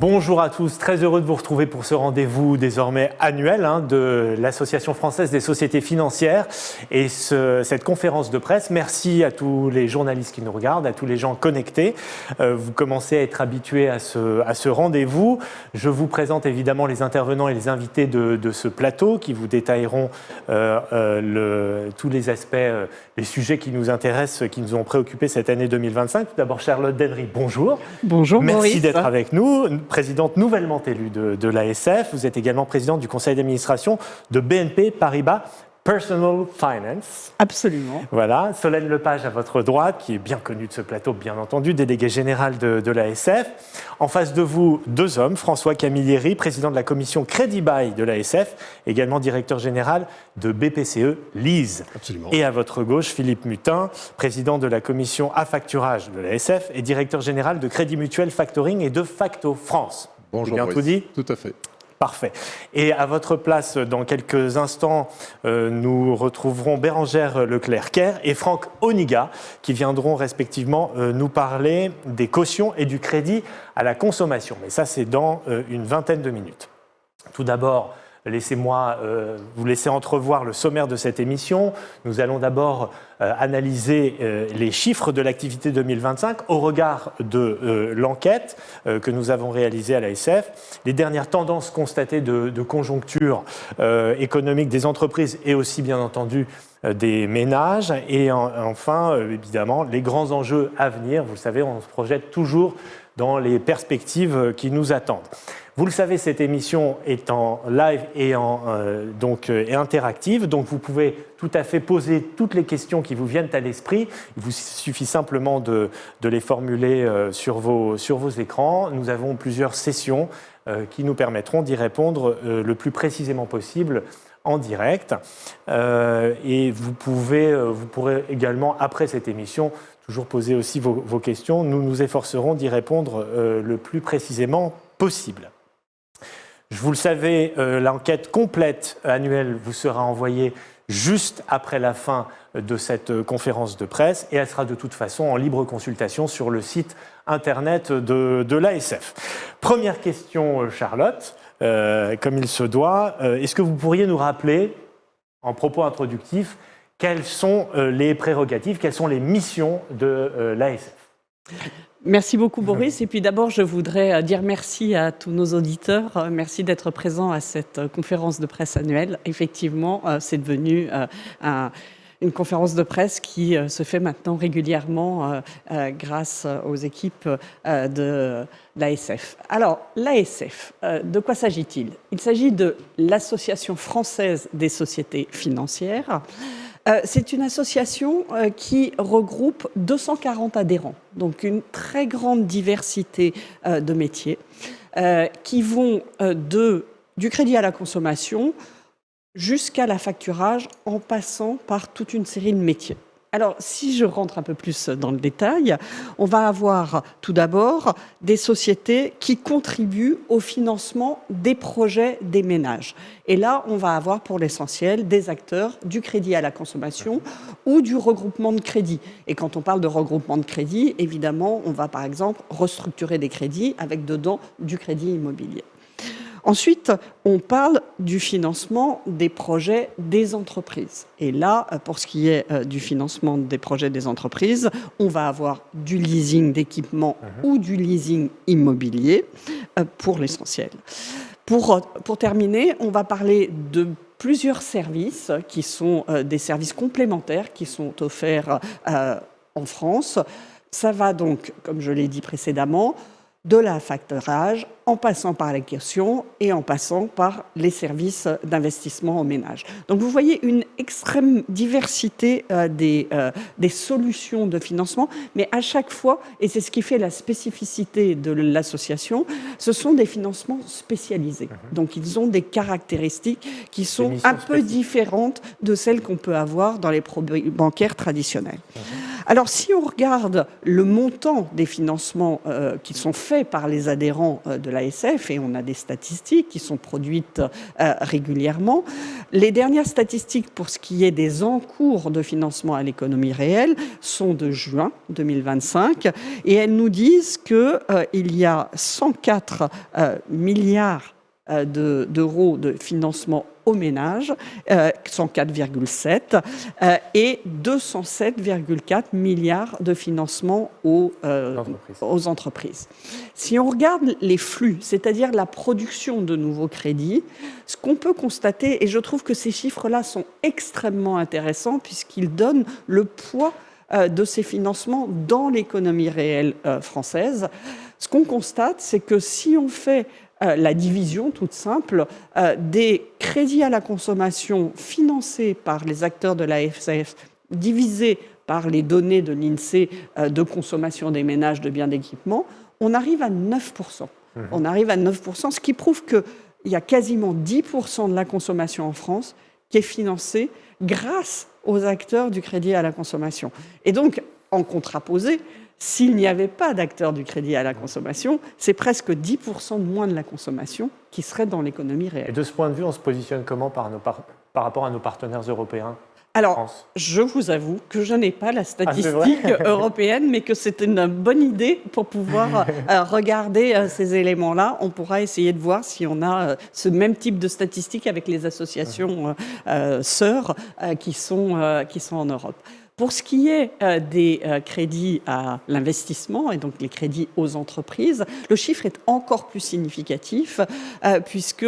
Bonjour à tous, très heureux de vous retrouver pour ce rendez-vous désormais annuel de l'Association française des sociétés financières et cette conférence de presse. Merci à tous les journalistes qui nous regardent, à tous les gens connectés. Vous commencez à être habitués à ce rendez-vous. Je vous présente évidemment les intervenants et les invités de ce plateau qui vous détailleront tous les aspects, les sujets qui nous intéressent, qui nous ont préoccupés cette année 2025. Tout d'abord, Charlotte Dennery, bonjour. Bonjour, Merci Maurice. D'être avec nous. Présidente nouvellement élue de l'ASF. Vous êtes également présidente du conseil d'administration de BNP Paribas Personal Finance. Absolument. Voilà, Solène Lepage à votre droite, qui est bien connue de ce plateau, bien entendu, déléguée générale de l'ASF. En face de vous, deux hommes, François Camilleri, président de la commission Crédit Bail de l'ASF, également directeur général de BPCE Lease. Absolument. Et à votre gauche, Philippe Mutin, président de la commission affacturage de l'ASF et directeur général de Crédit Mutuel Factoring et de Facto France. Bonjour, bien Maurice. tout dit ? Tout à fait. Parfait. Et à votre place, dans quelques instants, nous retrouverons Bérangère Leclerc-Kerr et Franck Oniga, qui viendront respectivement nous parler des cautions et du crédit à la consommation. Mais ça, c'est dans une vingtaine de minutes. Tout d'abord, laissez-moi vous laisser entrevoir le sommaire de cette émission. Nous allons d'abord analyser les chiffres de l'activité 2025 au regard de l'enquête que nous avons réalisée à l'ASF, les dernières tendances constatées de conjoncture économique des entreprises et aussi bien entendu des ménages et enfin évidemment les grands enjeux à venir. Vous le savez, on se projette toujours dans les perspectives qui nous attendent. Vous le savez, cette émission est en live et interactive, donc vous pouvez tout à fait poser toutes les questions qui vous viennent à l'esprit. Il vous suffit simplement de les formuler sur vos écrans. Nous avons plusieurs sessions qui nous permettront d'y répondre le plus précisément possible en direct. Et vous pourrez également, après cette émission, toujours poser aussi vos questions. Nous nous efforcerons d'y répondre le plus précisément possible. Vous le savez, l'enquête complète annuelle vous sera envoyée juste après la fin de cette conférence de presse et elle sera de toute façon en libre consultation sur le site internet de l'ASF. Première question, Charlotte, comme il se doit. Est-ce que vous pourriez nous rappeler, en propos introductifs, quelles sont les prérogatives, quelles sont les missions de l'ASF ? Merci beaucoup, Boris. Et puis d'abord, je voudrais dire merci à tous nos auditeurs. Merci d'être présents à cette conférence de presse annuelle. Effectivement, c'est devenu une conférence de presse qui se fait maintenant régulièrement grâce aux équipes de l'ASF. Alors, l'ASF, de quoi s'agit-il ? Il s'agit de l'Association française des sociétés financières. C'est une association qui regroupe 240 adhérents, donc une très grande diversité de métiers qui vont du crédit à la consommation jusqu'à l'affacturage en passant par toute une série de métiers. Alors, si je rentre un peu plus dans le détail, on va avoir tout d'abord des sociétés qui contribuent au financement des projets des ménages. Et là, on va avoir pour l'essentiel des acteurs du crédit à la consommation ou du regroupement de crédit. Et quand on parle de regroupement de crédit, évidemment, on va par exemple restructurer des crédits avec dedans du crédit immobilier. Ensuite, on parle du financement des projets des entreprises. Et là, pour ce qui est du financement des projets des entreprises, on va avoir du leasing d'équipement ou du leasing immobilier pour l'essentiel. Pour terminer, on va parler de plusieurs services qui sont des services complémentaires qui sont offerts en France. Ça va donc, comme je l'ai dit précédemment, de l'affacturage, en passant par la caution et en passant par les services d'investissement aux ménages. Donc vous voyez une extrême diversité des solutions de financement, mais à chaque fois, et c'est ce qui fait la spécificité de l'association, ce sont des financements spécialisés. Donc ils ont des caractéristiques qui sont un peu différentes de celles qu'on peut avoir dans les produits bancaires traditionnels. Alors, si on regarde le montant des financements qui sont faits par les adhérents de l'ASF, et on a des statistiques qui sont produites régulièrement, les dernières statistiques pour ce qui est des encours de financement à l'économie réelle sont de juin 2025, et elles nous disent qu'il y a 104 milliards d'euros de financement aux ménages, 104,7, et 207,4 milliards de financement aux entreprises. Si on regarde les flux, c'est-à-dire la production de nouveaux crédits, ce qu'on peut constater, et je trouve que ces chiffres-là sont extrêmement intéressants puisqu'ils donnent le poids de ces financements dans l'économie réelle française, ce qu'on constate, c'est que si on fait la division toute simple des crédits à la consommation financés par les acteurs de l'ASF divisés par les données de l'INSEE de consommation des ménages de biens d'équipement, on arrive à 9%. On arrive à 9%, ce qui prouve qu'il y a quasiment 10% de la consommation en France qui est financée grâce aux acteurs du crédit à la consommation. Et donc, en contraposé, s'il n'y avait pas d'acteurs du crédit à la consommation, c'est presque 10% de moins de la consommation qui serait dans l'économie réelle. Et de ce point de vue, on se positionne comment par rapport à nos partenaires européens ? Alors, je vous avoue que je n'ai pas la statistique européenne, mais que c'est une bonne idée pour pouvoir regarder ces éléments-là. On pourra essayer de voir si on a ce même type de statistiques avec les associations sœurs qui sont en Europe. Pour ce qui est des crédits à l'investissement et donc les crédits aux entreprises, le chiffre est encore plus significatif puisque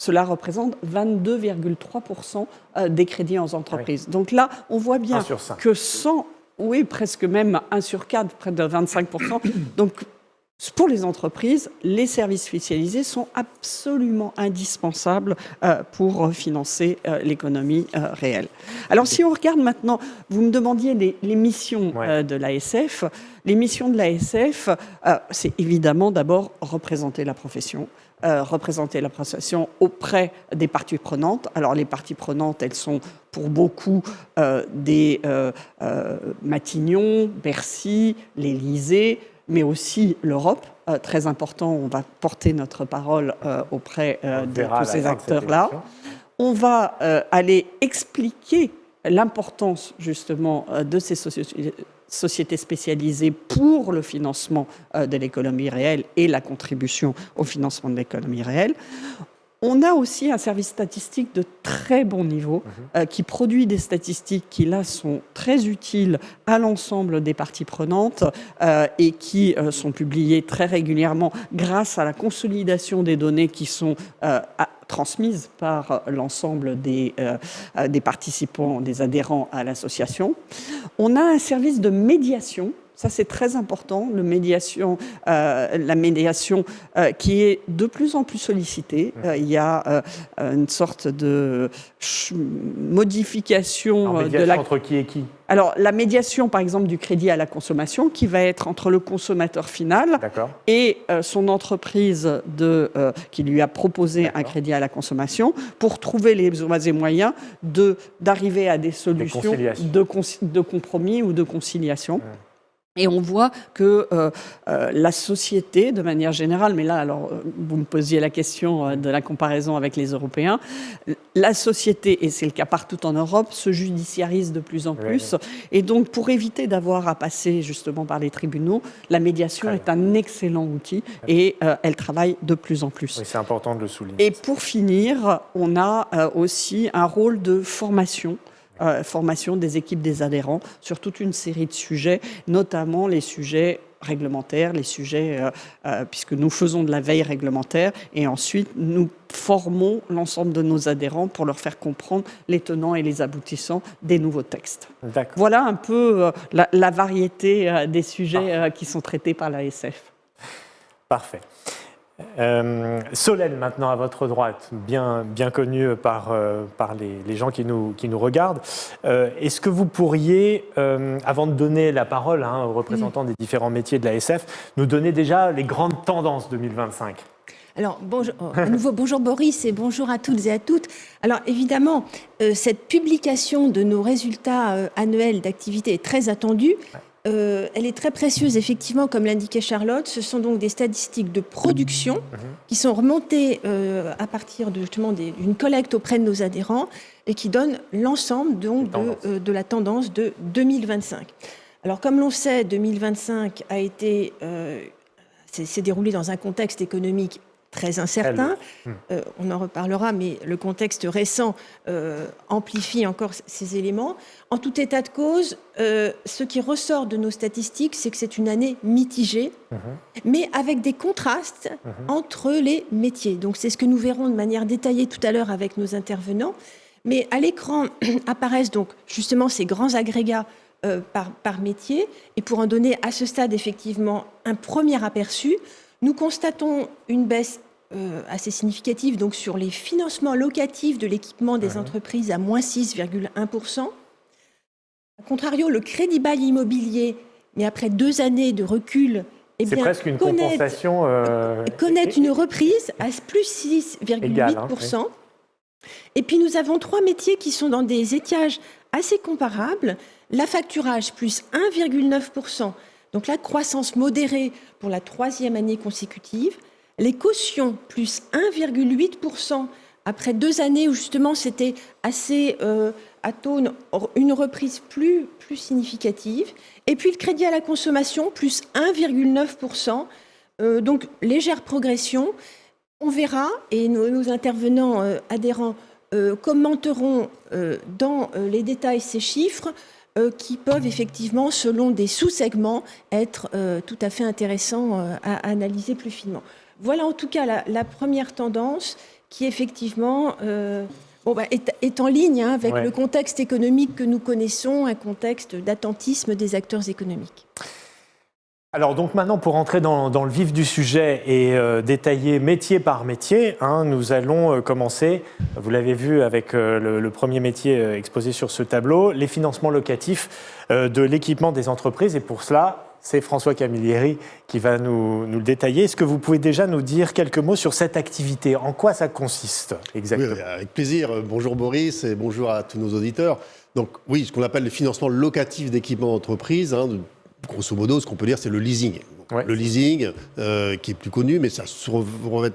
cela représente 22,3% des crédits aux entreprises. Oui. Donc là, on voit bien que presque même 1 sur 4, près de 25%. Donc, pour les entreprises, les services spécialisés sont absolument indispensables pour financer l'économie réelle. Alors, si on regarde maintenant, vous me demandiez les missions de l'ASF. Les missions de l'ASF, c'est évidemment d'abord représenter la profession. Représenter la profession auprès des parties prenantes. Alors, les parties prenantes, elles sont pour beaucoup des Matignon, Bercy, l'Élysée, mais aussi l'Europe. Très important, on va porter notre parole auprès de tous ces acteurs-là. On va aller expliquer l'importance, justement, de ces sociétés spécialisées pour le financement de l'économie réelle et la contribution au financement de l'économie réelle. On a aussi un service statistique de très bon niveau qui produit des statistiques qui, là, sont très utiles à l'ensemble des parties prenantes et qui sont publiées très régulièrement grâce à la consolidation des données qui sont transmises par l'ensemble des participants, des adhérents à l'association. On a un service de médiation. Ça, c'est très important, la médiation qui est de plus en plus sollicitée. Il y a une sorte de modification. Alors, médiation entre qui et qui ? Alors, la médiation, par exemple, du crédit à la consommation, qui va être entre le consommateur final et son entreprise qui lui a proposé un crédit à la consommation, pour trouver les voies et moyens d'arriver à des solutions de compromis ou de conciliation. Et on voit que la société, de manière générale, mais là, alors, vous me posiez la question de la comparaison avec les Européens, la société, et c'est le cas partout en Europe, se judiciarise de plus en plus. Et donc, pour éviter d'avoir à passer justement par les tribunaux, la médiation est un excellent outil et elle travaille de plus en plus. Oui, c'est important de le souligner. Et pour finir, on a aussi un rôle de formation des équipes des adhérents sur toute une série de sujets, notamment les sujets réglementaires, les sujets, puisque nous faisons de la veille réglementaire, et ensuite nous formons l'ensemble de nos adhérents pour leur faire comprendre les tenants et les aboutissants des nouveaux textes. Voilà un peu la variété des sujets qui sont traités par l'ASF. Parfait. Solène, maintenant à votre droite, bien connue par les gens qui nous regardent. Est-ce que vous pourriez, avant de donner la parole aux représentants des différents métiers de l'ASF, nous donner déjà les grandes tendances 2025 ? Alors, bonjour, à nouveau, bonjour Boris et bonjour à toutes et à toutes. Alors, évidemment, cette publication de nos résultats annuels d'activité est très attendue. Elle est très précieuse, effectivement, comme l'indiquait Charlotte. Ce sont donc des statistiques de production qui sont remontées à partir d'une collecte auprès de nos adhérents et qui donnent l'ensemble donc, de la tendance de 2025. Alors, comme l'on sait, 2025 s'est déroulé dans un contexte économique très incertain. On en reparlera, mais le contexte récent amplifie encore ces éléments. En tout état de cause, ce qui ressort de nos statistiques, c'est que c'est une année mitigée, mais avec des contrastes entre les métiers. Donc c'est ce que nous verrons de manière détaillée tout à l'heure avec nos intervenants. Mais à l'écran apparaissent donc justement ces grands agrégats par métier. Et pour en donner à ce stade effectivement un premier aperçu, nous constatons une baisse assez significative donc, sur les financements locatifs de l'équipement des entreprises à moins 6,1%. A contrario, le crédit bail immobilier, mais après 2 années de recul, c'est presque une compensation. Connaît une reprise à plus 6,8%. Et puis nous avons 3 métiers qui sont dans des étiages assez comparables. La facturage, plus 1,9%. Donc la croissance modérée pour la 3e année consécutive. Les cautions, plus 1,8% après 2 années où justement c'était assez atone, une reprise plus significative. Et puis le crédit à la consommation, plus 1,9%. Donc légère progression. On verra, et nos intervenants adhérents commenteront dans les détails ces chiffres, qui peuvent effectivement, selon des sous-segments, être tout à fait intéressants à analyser plus finement. Voilà en tout cas la première tendance qui effectivement est en ligne avec le contexte économique que nous connaissons, un contexte d'attentisme des acteurs économiques. Alors donc maintenant, pour entrer dans le vif du sujet et détailler métier par métier, nous allons commencer, vous l'avez vu avec le premier métier exposé sur ce tableau, les financements locatifs de l'équipement des entreprises. Et pour cela, c'est François Camilleri qui va nous le détailler. Est-ce que vous pouvez déjà nous dire quelques mots sur cette activité? En quoi ça consiste exactement? Oui, avec plaisir. Bonjour Boris et bonjour à tous nos auditeurs. Donc oui, ce qu'on appelle le financement locatif d'équipements d'entreprise, grosso modo, ce qu'on peut dire, c'est le leasing. Le leasing, qui est plus connu, mais ça revêt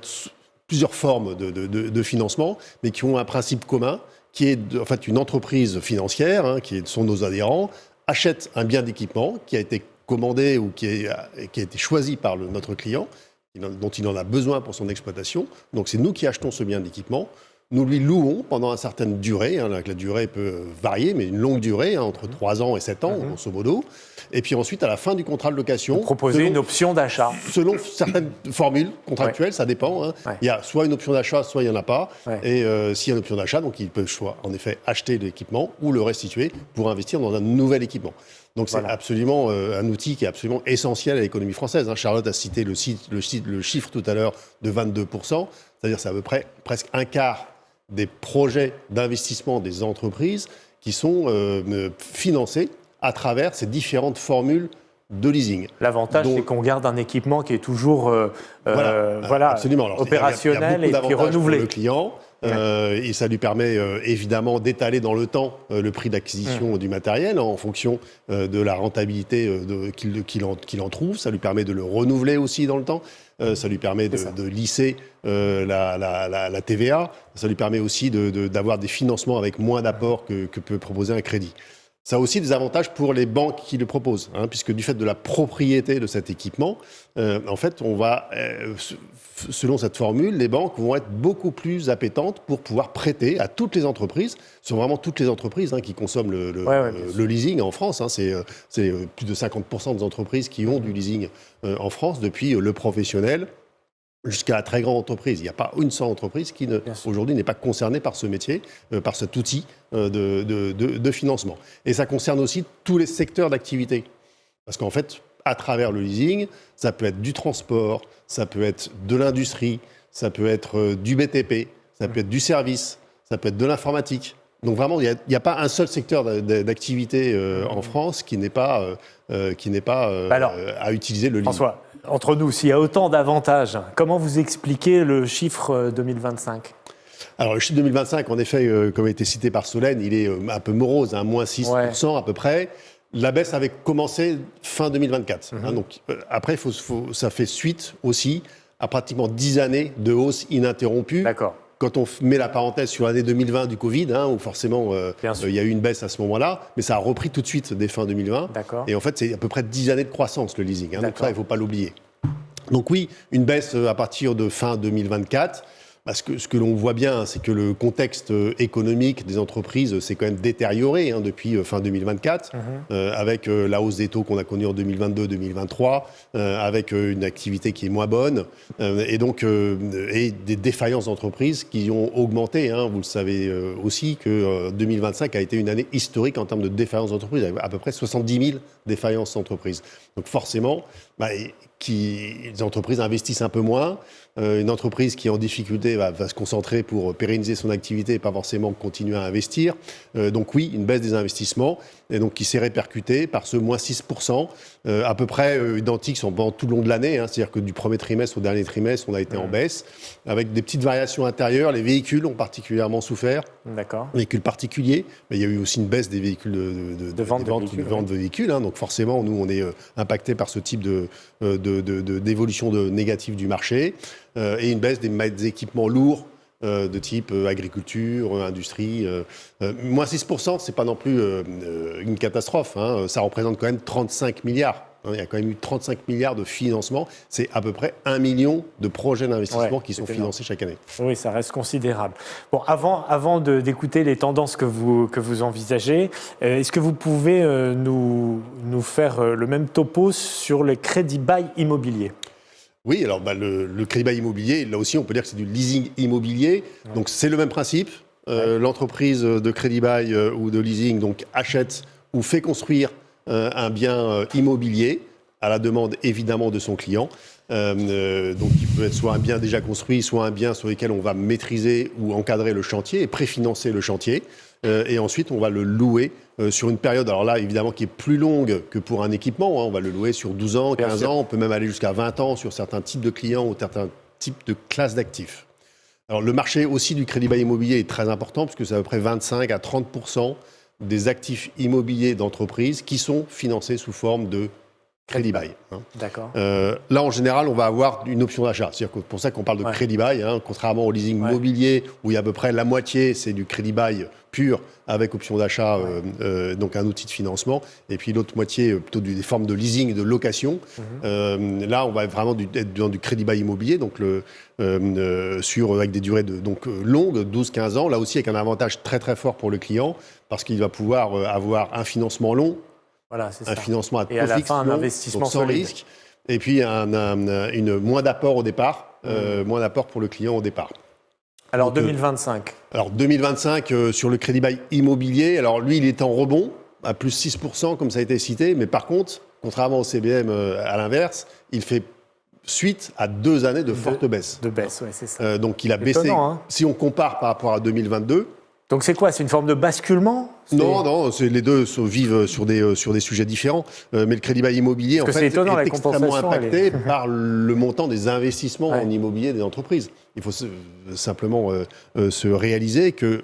plusieurs formes de financement, mais qui ont un principe commun, qui est en fait une entreprise financière, qui sont nos adhérents, achète un bien d'équipement qui a été commandé ou qui a été choisi par notre client, dont il en a besoin pour son exploitation. Donc c'est nous qui achetons ce bien d'équipement. Nous lui louons pendant une certaine durée, la durée peut varier, mais une longue durée, entre 3 ans et 7 ans, grosso modo. Et puis ensuite, à la fin du contrat de location... Vous proposez une option d'achat. Selon certaines formules contractuelles, ça dépend. Il y a soit une option d'achat, soit il n'y en a pas. Et s'il y a une option d'achat, donc il peut en effet acheter l'équipement ou le restituer pour investir dans un nouvel équipement. Donc c'est absolument un outil qui est absolument essentiel à l'économie française. Charlotte a cité le chiffre tout à l'heure de 22%, c'est-à-dire c'est à peu près presque un quart des projets d'investissement des entreprises qui sont financés à travers ces différentes formules de leasing. L'avantage, c'est qu'on garde un équipement qui est toujours absolument. Alors, opérationnel et qui est renouvelé. Pour le client. Et ça lui permet évidemment d'étaler dans le temps le prix d'acquisition du matériel en fonction de la rentabilité qu'il en trouve. Ça lui permet de le renouveler aussi dans le temps. Ça lui permet de lisser la TVA. Ça lui permet aussi d'avoir des financements avec moins d'apport que peut proposer un crédit. Ça a aussi des avantages pour les banques qui le proposent, puisque du fait de la propriété de cet équipement, en fait, on va, selon cette formule, les banques vont être beaucoup plus appétentes pour pouvoir prêter à toutes les entreprises. Ce sont vraiment toutes les entreprises qui consomment le leasing en France. C'est plus de 50% des entreprises qui ont du leasing en France, depuis le professionnel jusqu'à la très grande entreprise. Il n'y a pas une seule entreprise qui, aujourd'hui, n'est pas concernée par ce métier, par cet outil de financement. Et ça concerne aussi tous les secteurs d'activité. Parce qu'en fait, à travers le leasing, ça peut être du transport, ça peut être de l'industrie, ça peut être du BTP, ça peut être du service, ça peut être de l'informatique. Donc vraiment, il n'y a pas un seul secteur d'activité en France qui n'est pas à utiliser le leasing. François, entre nous, s'il y a autant d'avantages, comment vous expliquez le chiffre 2025 ? Alors, le chiffre 2025, en effet, comme a été cité par Solène, il est un peu morose, moins 6% à peu près. La baisse avait commencé fin 2024. Donc, après, ça fait suite aussi à pratiquement 10 années de hausse ininterrompue. D'accord. Quand on met la parenthèse sur l'année 2020 du Covid, où forcément il y a eu une baisse à ce moment-là, mais ça a repris tout de suite dès fin 2020. D'accord. Et en fait, c'est à peu près 10 années de croissance, le leasing. Donc ça, il ne faut pas l'oublier. Donc oui, une baisse à partir de fin 2024. Parce que ce que l'on voit bien, c'est que le contexte économique des entreprises s'est quand même détérioré depuis fin 2024, avec la hausse des taux qu'on a connue en 2022-2023, avec une activité qui est moins bonne, et donc et des défaillances d'entreprises qui ont augmenté. Vous le savez aussi que 2025 a été une année historique en termes de défaillances d'entreprises, avec à peu près 70 000 défaillances d'entreprises. Donc forcément, les entreprises investissent un peu moins. Une entreprise qui est en difficulté va se concentrer pour pérenniser son activité et pas forcément continuer à investir. Donc oui, une baisse des investissements, et donc qui s'est répercutée par ce moins 6%, à peu près identique pendant tout le long de l'année. C'est-à-dire que du premier trimestre au dernier trimestre, on a été en baisse, avec des petites variations intérieures. Les véhicules ont particulièrement souffert. D'accord. Les véhicules particuliers, mais il y a eu aussi une baisse des véhicules de vente de véhicules. Donc forcément, nous, on est impacté par ce type d'évolution négative du marché. Et une baisse des équipements lourds de type agriculture, industrie. Moins 6%, c'est pas non plus une catastrophe. Ça représente quand même 35 milliards. Il y a quand même eu 35 milliards de financement. C'est à peu près 1 million de projets d'investissement qui sont financés chaque année. Oui, ça reste considérable. Bon, avant d'écouter les tendances que vous envisagez, est-ce que vous pouvez nous faire le même topo sur les crédits bail immobiliers ? Oui, alors le crédit bail immobilier, là aussi on peut dire que c'est du leasing immobilier. Donc c'est le même principe. L'entreprise de crédit bail ou de leasing donc achète ou fait construire un bien immobilier à la demande évidemment de son client. Donc il peut être soit un bien déjà construit, soit un bien sur lequel on va maîtriser ou encadrer le chantier et préfinancer le chantier. Et ensuite on va le louer sur une période, alors là évidemment qui est plus longue que pour un équipement. On va le louer sur 12 ans, 15 ans, on peut même aller jusqu'à 20 ans sur certains types de clients ou certains types de classes d'actifs. Alors le marché aussi du crédit bail immobilier est très important puisque c'est à peu près 25 à 30% des actifs immobiliers d'entreprises qui sont financés sous forme de crédit bail. D'accord. Là, en général, on va avoir une option d'achat. C'est pour ça qu'on parle de crédit bail, contrairement au leasing mobilier, où il y a à peu près la moitié, c'est du crédit bail pur avec option d'achat, donc un outil de financement, et puis l'autre moitié, plutôt des formes de leasing et de location. Là, on va vraiment être dans du crédit bail immobilier, donc avec des durées longues, 12-15 ans, là aussi avec un avantage très très fort pour le client, parce qu'il va pouvoir avoir un financement long, un financement à taux fixe, la fin, un investissement sans risque, et puis moins d'apport au départ, moins d'apport pour le client au départ. Alors 2025 Alors 2025, sur le crédit bail immobilier, alors lui, il est en rebond, à plus 6%, comme ça a été cité, mais par contre, contrairement au CBM, à l'inverse, il fait suite à 2 années de forte baisse. De baisse, oui, c'est ça. Donc il a baissé, si on compare par rapport à 2022... Donc c'est quoi ? C'est une forme de basculement ? Non, les deux vivent sur des sujets différents. Mais le crédit bail immobilier, en fait, est extrêmement impacté par le montant des investissements en immobilier des entreprises. Il faut simplement se réaliser que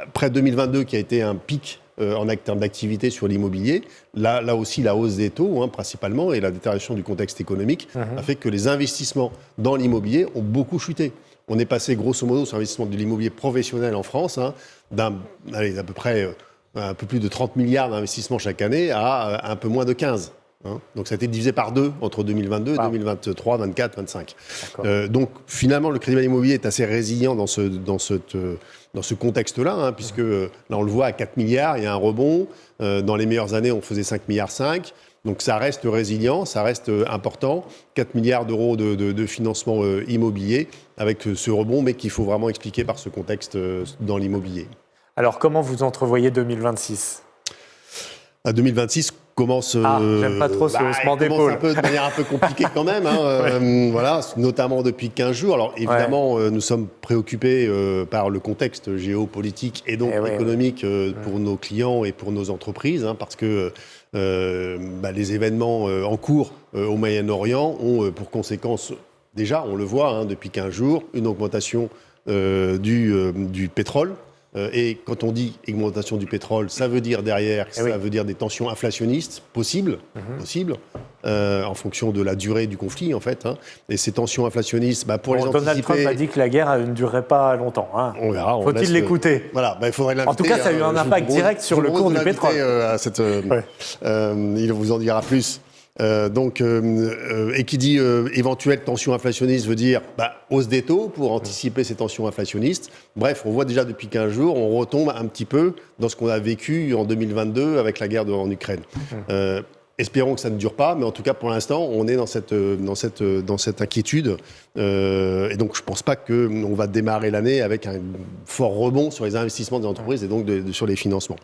après 2022, qui a été un pic en termes d'activité sur l'immobilier, là aussi la hausse des taux, principalement, et la détérioration du contexte économique a fait que les investissements dans l'immobilier ont beaucoup chuté. On est passé grosso modo sur l'investissement de l'immobilier professionnel en France d'à peu près un peu plus de 30 milliards d'investissements chaque année à un peu moins de 15. Donc ça a été divisé par 2 entre 2022 et 2023, 24, 25. Donc finalement, le crédit bail immobilier est assez résilient dans ce contexte-là, puisque là on le voit à 4 milliards, il y a un rebond. Dans les meilleures années, on faisait 5,5 milliards. Donc ça reste résilient, ça reste important. 4 milliards d'euros de financement immobilier avec ce rebond, mais qu'il faut vraiment expliquer par ce contexte dans l'immobilier. Alors comment vous entrevoyez 2026 ? À 2026, commence, j'aime pas trop ce haussement d'épaule. De manière un peu compliquée quand même, voilà, notamment depuis 15 jours. Alors évidemment, nous sommes préoccupés par le contexte géopolitique et donc économique pour nos clients et pour nos entreprises, parce que les événements en cours au Moyen-Orient ont pour conséquence, déjà, on le voit depuis 15 jours, une augmentation du pétrole. Et quand on dit augmentation du pétrole, ça veut dire derrière, ça veut dire des tensions inflationnistes possibles, en fonction de la durée du conflit, en fait. Et ces tensions inflationnistes, pour les anticiper... Donald Trump a dit que la guerre ne durerait pas longtemps. On verra. Faut-il l'écouter? Voilà, il faudrait l'inviter. En tout cas, ça a eu un impact direct sur le cours du pétrole. Il vous en dira plus. Et qui dit éventuelle tension inflationniste veut dire hausse des taux pour anticiper ces tensions inflationnistes. Bref, on voit déjà depuis 15 jours, on retombe un petit peu dans ce qu'on a vécu en 2022 avec la guerre en Ukraine. Espérons que ça ne dure pas, mais en tout cas pour l'instant, on est dans cette inquiétude. Et donc je ne pense pas qu'on va démarrer l'année avec un fort rebond sur les investissements des entreprises et donc sur les financements.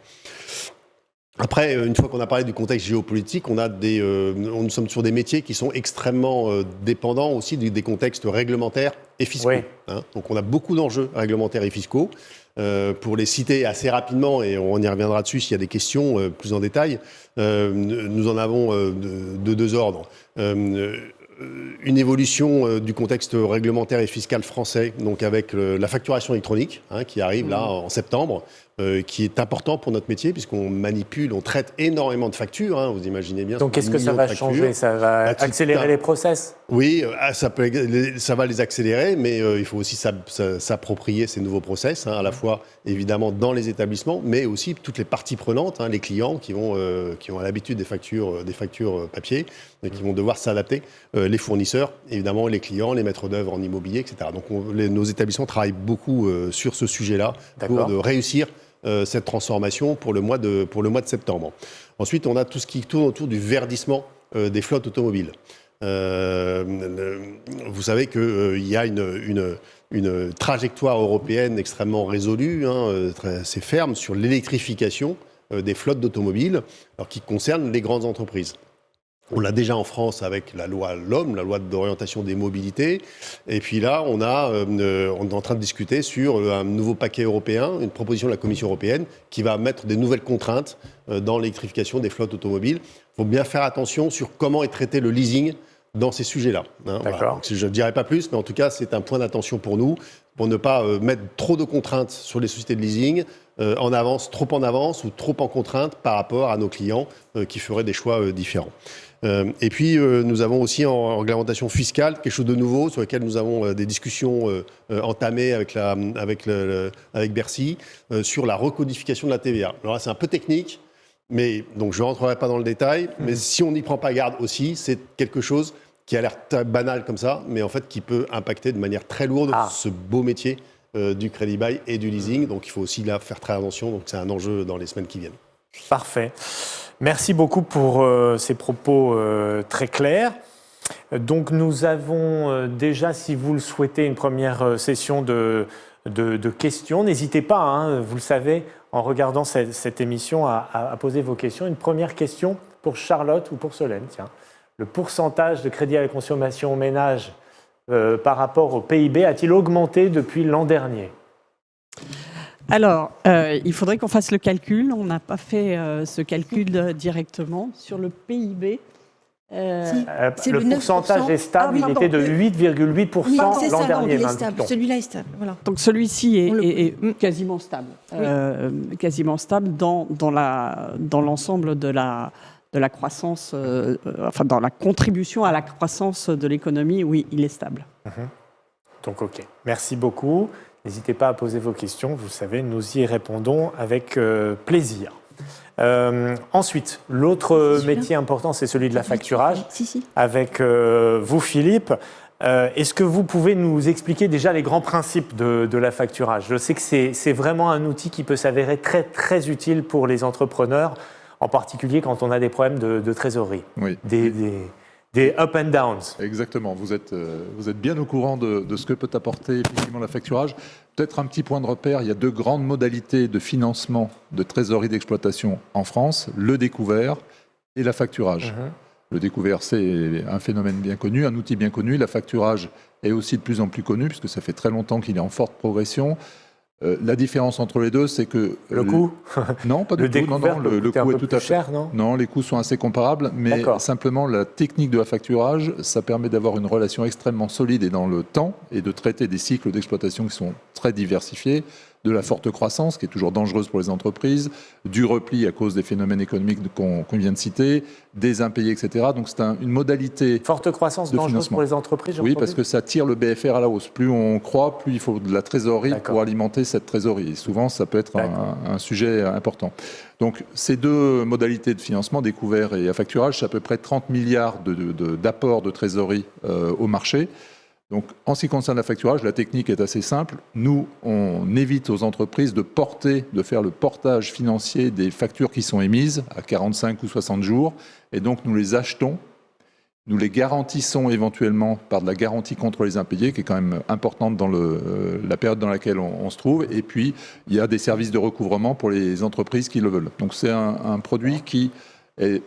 Après, une fois qu'on a parlé du contexte géopolitique, nous sommes sur des métiers qui sont extrêmement dépendants aussi des contextes réglementaires et fiscaux. Donc on a beaucoup d'enjeux réglementaires et fiscaux. Pour les citer assez rapidement, et on y reviendra dessus s'il y a des questions plus en détail, nous en avons de deux ordres. Une évolution du contexte réglementaire et fiscal français, donc avec la facturation électronique qui arrive là en septembre, qui est important pour notre métier puisqu'on manipule, on traite énormément de factures, vous imaginez bien. Donc qu'est-ce que ça va changer? Ça va accélérer les process? Oui, ça va les accélérer, mais il faut aussi s'approprier ces nouveaux process, à la fois évidemment dans les établissements, mais aussi toutes les parties prenantes, les clients qui ont l'habitude des factures papier, qui vont devoir s'adapter, les fournisseurs, évidemment les clients, les maîtres d'œuvre en immobilier, etc. Donc nos établissements travaillent beaucoup sur ce sujet-là pour réussir cette transformation pour le mois de septembre. Ensuite, on a tout ce qui tourne autour du verdissement des flottes automobiles. Vous savez qu'il y a une trajectoire européenne extrêmement résolue, assez ferme, sur l'électrification des flottes d'automobiles, qui concerne les grandes entreprises. On l'a déjà en France avec la loi LOM, la loi d'orientation des mobilités. Et puis là, on est en train de discuter sur un nouveau paquet européen, une proposition de la Commission européenne qui va mettre des nouvelles contraintes dans l'électrification des flottes automobiles. Il faut bien faire attention sur comment est traité le leasing dans ces sujets-là. Voilà. Donc, je ne dirai pas plus, mais en tout cas, c'est un point d'attention pour nous, pour ne pas mettre trop de contraintes sur les sociétés de leasing, trop en avance ou trop en contrainte par rapport à nos clients qui feraient des choix différents. Et puis, nous avons aussi en réglementation fiscale quelque chose de nouveau sur lequel nous avons des discussions entamées avec Bercy sur la recodification de la TVA. Alors là, c'est un peu technique, mais donc je ne rentrerai pas dans le détail. Mais si on n'y prend pas garde aussi, c'est quelque chose qui a l'air banal comme ça, mais en fait qui peut impacter de manière très lourde ce beau métier du crédit bail et du leasing. Donc il faut aussi là faire très attention. Donc c'est un enjeu dans les semaines qui viennent. Parfait. Merci beaucoup pour ces propos très clairs. Donc nous avons déjà, si vous le souhaitez, une première session de questions. N'hésitez pas, vous le savez, en regardant cette émission, à poser vos questions. Une première question pour Charlotte ou pour Solène. Tiens. Le pourcentage de crédit à la consommation aux ménages par rapport au PIB a-t-il augmenté depuis l'an dernier ? Alors, il faudrait qu'on fasse le calcul. On n'a pas fait ce calcul directement sur le PIB. Le pourcentage est stable, il était de 8,8% l'an dernier. Il est stable. Celui-là est stable. Voilà. Donc celui-ci est quasiment stable. Quasiment stable dans l'ensemble de la croissance, dans la contribution à la croissance de l'économie, oui, il est stable. Donc, OK. Merci beaucoup. N'hésitez pas à poser vos questions. Vous savez, nous y répondons avec plaisir. Ensuite, l'autre métier important, c'est celui de la facturage. Avec vous, Philippe. Est-ce que vous pouvez nous expliquer déjà les grands principes de la facturage ? Je sais que c'est vraiment un outil qui peut s'avérer très, très utile pour les entrepreneurs, en particulier quand on a des problèmes de trésorerie. Oui. Des up and downs. Exactement. Vous êtes bien au courant de ce que peut apporter effectivement la facturage. Peut-être un petit point de repère, il y a deux grandes modalités de financement de trésorerie d'exploitation en France, le découvert et l'affacturage. Le découvert, c'est un phénomène bien connu, un outil bien connu. L'affacturage est aussi de plus en plus connu, puisque ça fait très longtemps qu'il est en forte progression. La différence entre les deux, c'est que... Le coût Non, pas du tout. Non, le coût est tout à fait cher, non ? Non, les coûts sont assez comparables, mais simplement la technique de l'affacturage, ça permet d'avoir une relation extrêmement solide et dans le temps, et de traiter des cycles d'exploitation qui sont très diversifiés, de la forte croissance, qui est toujours dangereuse pour les entreprises, du repli à cause des phénomènes économiques qu'on vient de citer, des impayés, etc. Donc c'est une modalité forte croissance de dangereuse financement pour les entreprises. Oui, parce que ça tire le BFR à la hausse. Plus on croît, plus il faut de la trésorerie pour alimenter cette trésorerie. Et souvent, ça peut être un sujet important. Donc ces deux modalités de financement, découvert et affacturage, c'est à peu près 30 milliards d'apports de trésorerie au marché. Donc, en ce qui concerne l'affacturage, la technique est assez simple. Nous, on évite aux entreprises de faire le portage financier des factures qui sont émises à 45 ou 60 jours. Et donc, nous les achetons, nous les garantissons éventuellement par de la garantie contre les impayés, qui est quand même importante dans la période dans laquelle on se trouve. Et puis, il y a des services de recouvrement pour les entreprises qui le veulent. Donc, c'est un produit qui est...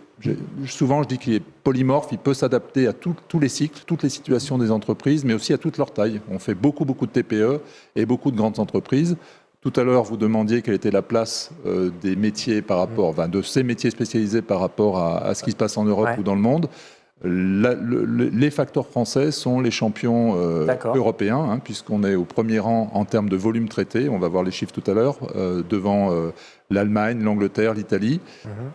Souvent, je dis qu'il est polymorphe, il peut s'adapter à tous les cycles, toutes les situations des entreprises, mais aussi à toute leur taille. On fait beaucoup de TPE et beaucoup de grandes entreprises. Tout à l'heure, vous demandiez quelle était la place des métiers de ces métiers spécialisés par rapport à ce qui se passe en Europe ou dans le monde. Les facteurs français sont les champions européens, puisqu'on est au premier rang en termes de volume traité. On va voir les chiffres tout à l'heure, devant l'Allemagne, l'Angleterre, l'Italie,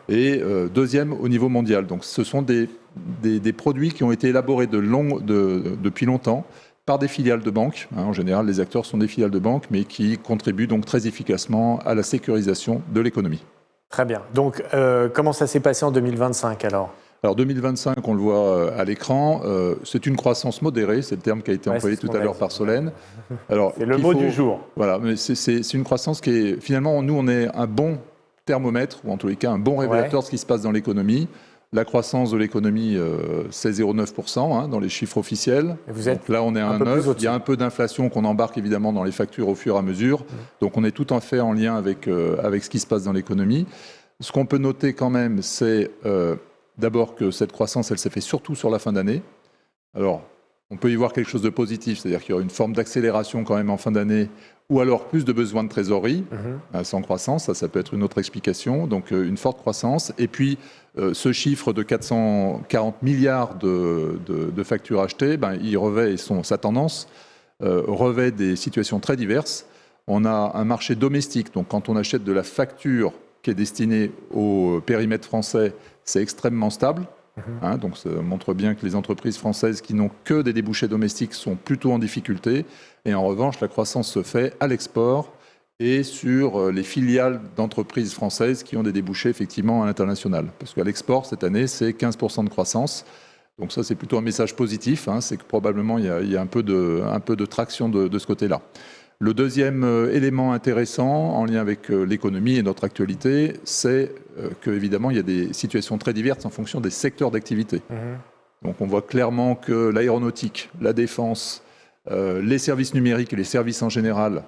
et deuxième au niveau mondial. Donc ce sont des produits qui ont été élaborés depuis longtemps par des filiales de banques. En général, les acteurs sont des filiales de banques, mais qui contribuent donc très efficacement à la sécurisation de l'économie. Très bien. Donc comment ça s'est passé en 2025 alors ? Alors 2025, on le voit à l'écran, c'est une croissance modérée, c'est le terme qui a été employé tout à l'heure par Solène. C'est le mot du jour. Voilà, mais c'est une croissance qui est, finalement, nous, on est un bon thermomètre, ou en tous les cas un bon révélateur de ce qui se passe dans l'économie. La croissance de l'économie, c'est 0,9% dans les chiffres officiels. Donc là, on est à 1,9. Il y a un peu d'inflation qu'on embarque évidemment dans les factures au fur et à mesure. Donc on est tout à fait en lien avec ce qui se passe dans l'économie. Ce qu'on peut noter quand même, c'est... D'abord que cette croissance, elle s'est faite surtout sur la fin d'année. Alors, on peut y voir quelque chose de positif, c'est-à-dire qu'il y aura une forme d'accélération quand même en fin d'année, ou alors plus de besoins de trésorerie, sans croissance, ça peut être une autre explication, donc une forte croissance. Et puis, ce chiffre de 440 milliards de factures achetées, il revêt, sa tendance revêt des situations très diverses. On a un marché domestique, donc quand on achète de la facture qui est destinée au périmètre français, c'est extrêmement stable. Donc ça montre bien que les entreprises françaises qui n'ont que des débouchés domestiques sont plutôt en difficulté. Et en revanche, la croissance se fait à l'export et sur les filiales d'entreprises françaises qui ont des débouchés effectivement à l'international. Parce qu'à l'export, cette année, c'est 15% de croissance. Donc ça, c'est plutôt un message positif. C'est que probablement, il y a un peu de traction de ce côté-là. Le deuxième élément intéressant en lien avec l'économie et notre actualité, c'est qu'évidemment, il y a des situations très diverses en fonction des secteurs d'activité. Donc on voit clairement que l'aéronautique, la défense, les services numériques et les services en général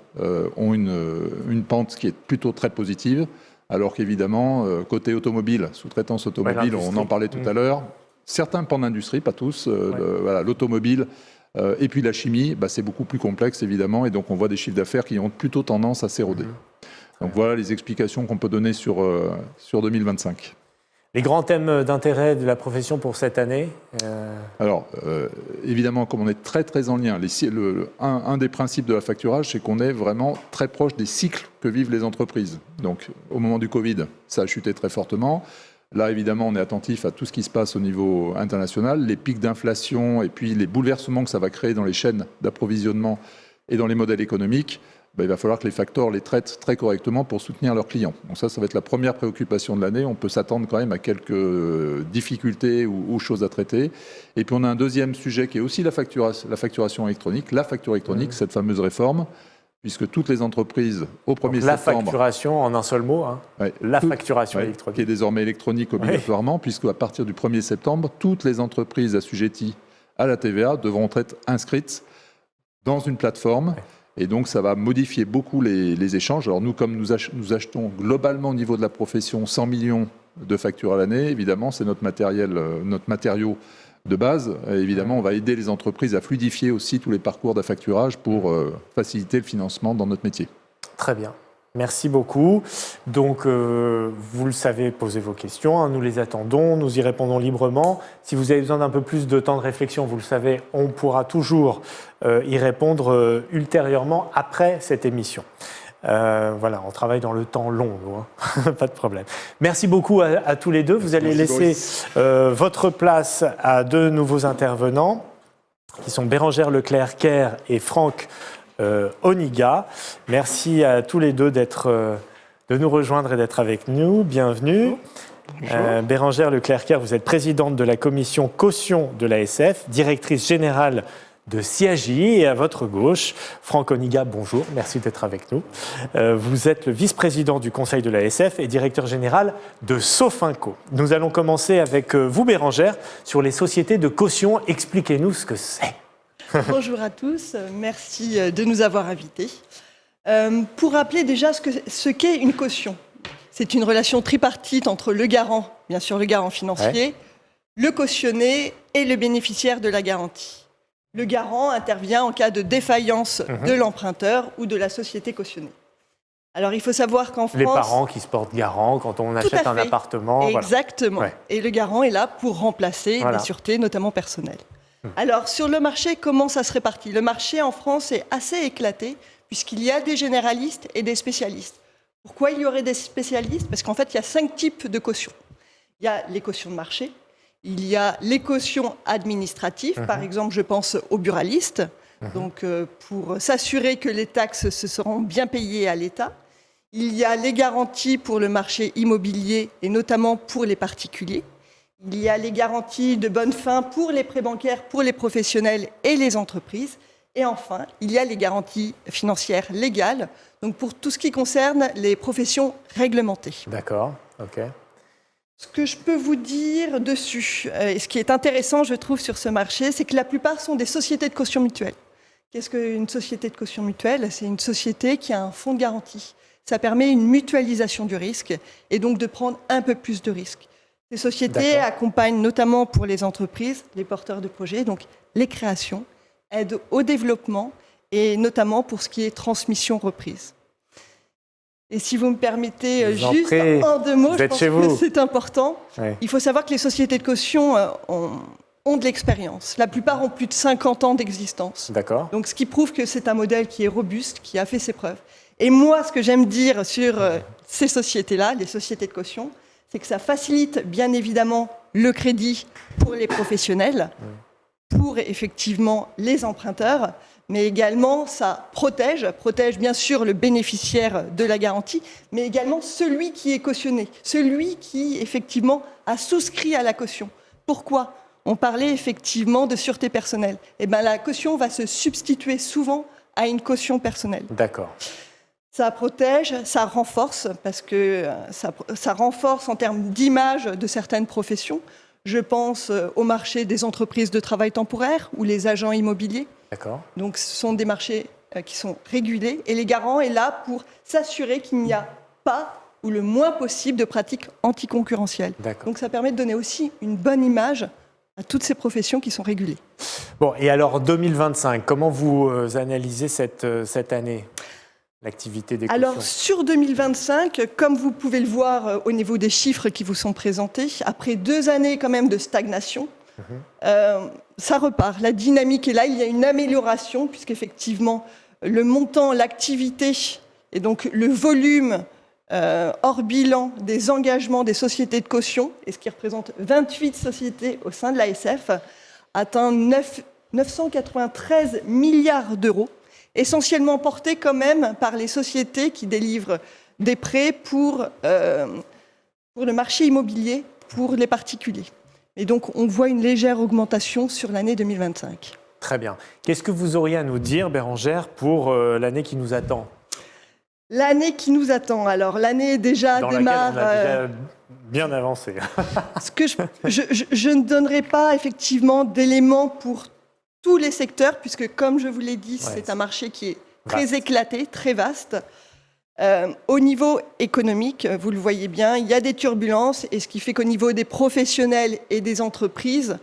ont une pente qui est plutôt très positive, alors qu'évidemment, côté automobile, sous-traitance automobile, on en parlait tout à l'heure, certains pans d'industrie, pas tous, l'automobile, et puis la chimie, c'est beaucoup plus complexe évidemment, et donc on voit des chiffres d'affaires qui ont plutôt tendance à s'éroder. Donc voilà les explications qu'on peut donner sur 2025. Les grands thèmes d'intérêt de la profession pour cette année Alors, évidemment, comme on est très très en lien, un des principes de la facturage, c'est qu'on est vraiment très proche des cycles que vivent les entreprises. Donc au moment du Covid, ça a chuté très fortement. Là, évidemment, on est attentif à tout ce qui se passe au niveau international, les pics d'inflation et puis les bouleversements que ça va créer dans les chaînes d'approvisionnement et dans les modèles économiques. Il va falloir que les facteurs les traitent très correctement pour soutenir leurs clients. Donc ça va être la première préoccupation de l'année. On peut s'attendre quand même à quelques difficultés ou choses à traiter. Et puis on a un deuxième sujet qui est aussi la facturation électronique. La facture électronique, cette fameuse réforme, puisque toutes les entreprises, au 1er septembre... La facturation, en un seul mot, facturation électronique. Qui est désormais électronique obligatoirement, puisqu'à partir du 1er septembre, toutes les entreprises assujetties à la TVA devront être inscrites dans une plateforme. Et donc, ça va modifier beaucoup les échanges. Alors nous, comme nous achetons globalement au niveau de la profession 100 millions de factures à l'année, évidemment, c'est notre matériau de base. Et évidemment, on va aider les entreprises à fluidifier aussi tous les parcours d'affacturage pour faciliter le financement dans notre métier. Très bien. Merci beaucoup. Donc, vous le savez, posez vos questions, hein, nous les attendons, nous y répondons librement. Si vous avez besoin d'un peu plus de temps de réflexion, vous le savez, on pourra toujours y répondre ultérieurement après cette émission. Voilà, on travaille dans le temps long, hein. Pas de problème. Merci beaucoup à tous les deux. Vous allez laisser votre place à deux nouveaux intervenants, qui sont Bérengère Leclerc-Kerr et Franck Oniga. Merci à tous les deux de nous rejoindre et d'être avec nous. Bienvenue. Bérengère Leclerc-Kerr, vous êtes présidente de la commission caution de l'ASF, directrice générale de CIAGI. Et à votre gauche, Franck Oniga, bonjour, merci d'être avec nous. Vous êtes le vice-président du conseil de l'ASF et directeur général de Sofinco. Nous allons commencer avec vous, Bérengère, sur les sociétés de caution. Expliquez-nous ce que c'est. Bonjour à tous, merci de nous avoir invités. Pour rappeler déjà ce qu'est une caution, c'est une relation tripartite entre le garant, bien sûr le garant financier, le cautionné et le bénéficiaire de la garantie. Le garant intervient en cas de défaillance de l'emprunteur ou de la société cautionnée. Alors il faut savoir qu'en France... Les parents qui se portent garant quand on achète un appartement. Exactement. Voilà. Et le garant est là pour remplacer les sûretés, notamment personnelles. Alors, sur le marché, comment ça se répartit ? Le marché en France est assez éclaté, puisqu'il y a des généralistes et des spécialistes. Pourquoi il y aurait des spécialistes ? Parce qu'en fait, il y a 5 types de cautions. Il y a les cautions de marché, il y a les cautions administratives, par exemple, je pense aux buralistes, donc pour s'assurer que les taxes se seront bien payées à l'État. Il y a les garanties pour le marché immobilier, et notamment pour les particuliers. Il y a les garanties de bonne fin pour les prêts bancaires, pour les professionnels et les entreprises. Et enfin, il y a les garanties financières légales, donc pour tout ce qui concerne les professions réglementées. D'accord, ok. Ce que je peux vous dire dessus, et ce qui est intéressant, je trouve, sur ce marché, c'est que la plupart sont des sociétés de caution mutuelle. Qu'est-ce qu'une société de caution mutuelle ? C'est une société qui a un fonds de garantie. Ça permet une mutualisation du risque et donc de prendre un peu plus de risques. Ces sociétés accompagnent notamment pour les entreprises, les porteurs de projets, donc les créations, aident au développement et notamment pour ce qui est transmission-reprise. Et si vous me permettez, juste en 2 mots, je pense que c'est important. Il faut savoir que les sociétés de caution ont de l'expérience. La plupart ont plus de 50 ans d'existence. D'accord. Donc ce qui prouve que c'est un modèle qui est robuste, qui a fait ses preuves. Et moi, ce que j'aime dire sur ces sociétés-là, les sociétés de caution, c'est que ça facilite bien évidemment le crédit pour les professionnels, pour effectivement les emprunteurs, mais également ça protège bien sûr le bénéficiaire de la garantie, mais également celui qui est cautionné, celui qui effectivement a souscrit à la caution. Pourquoi ? On parlait effectivement de sûreté personnelle. Eh bien, la caution va se substituer souvent à une caution personnelle. D'accord. Ça protège, ça renforce, parce que ça renforce en termes d'image de certaines professions. Je pense au marché des entreprises de travail temporaire ou les agents immobiliers. D'accord. Donc ce sont des marchés qui sont régulés et les garants est là pour s'assurer qu'il n'y a pas ou le moins possible de pratiques anticoncurrentielles. D'accord. Donc ça permet de donner aussi une bonne image à toutes ces professions qui sont régulées. Bon, et alors 2025, comment vous analysez cette année ? L'activité des cautions. Alors, sur 2025, comme vous pouvez le voir au niveau des chiffres qui vous sont présentés, après 2 années quand même de stagnation, ça repart. La dynamique est là, il y a une amélioration, puisqu'effectivement, le montant, l'activité et donc le volume hors bilan des engagements des sociétés de caution, et ce qui représente 28 sociétés au sein de l'ASF, atteint 993 milliards d'euros. Essentiellement porté quand même par les sociétés qui délivrent des prêts pour le marché immobilier, pour les particuliers. Et donc, on voit une légère augmentation sur l'année 2025. Très bien. Qu'est-ce que vous auriez à nous dire, Bérengère, pour l'année qui nous attend ? L'année qui nous attend. Alors, l'année déjà dans démarre... laquelle on a déjà bien avancé. Ce que je ne donnerai pas effectivement d'éléments pour tous les secteurs, puisque comme je vous l'ai dit, c'est un marché qui est très éclaté, très vaste. Au niveau économique, vous le voyez bien, il y a des turbulences et ce qui fait qu'au niveau des professionnels et des entreprises,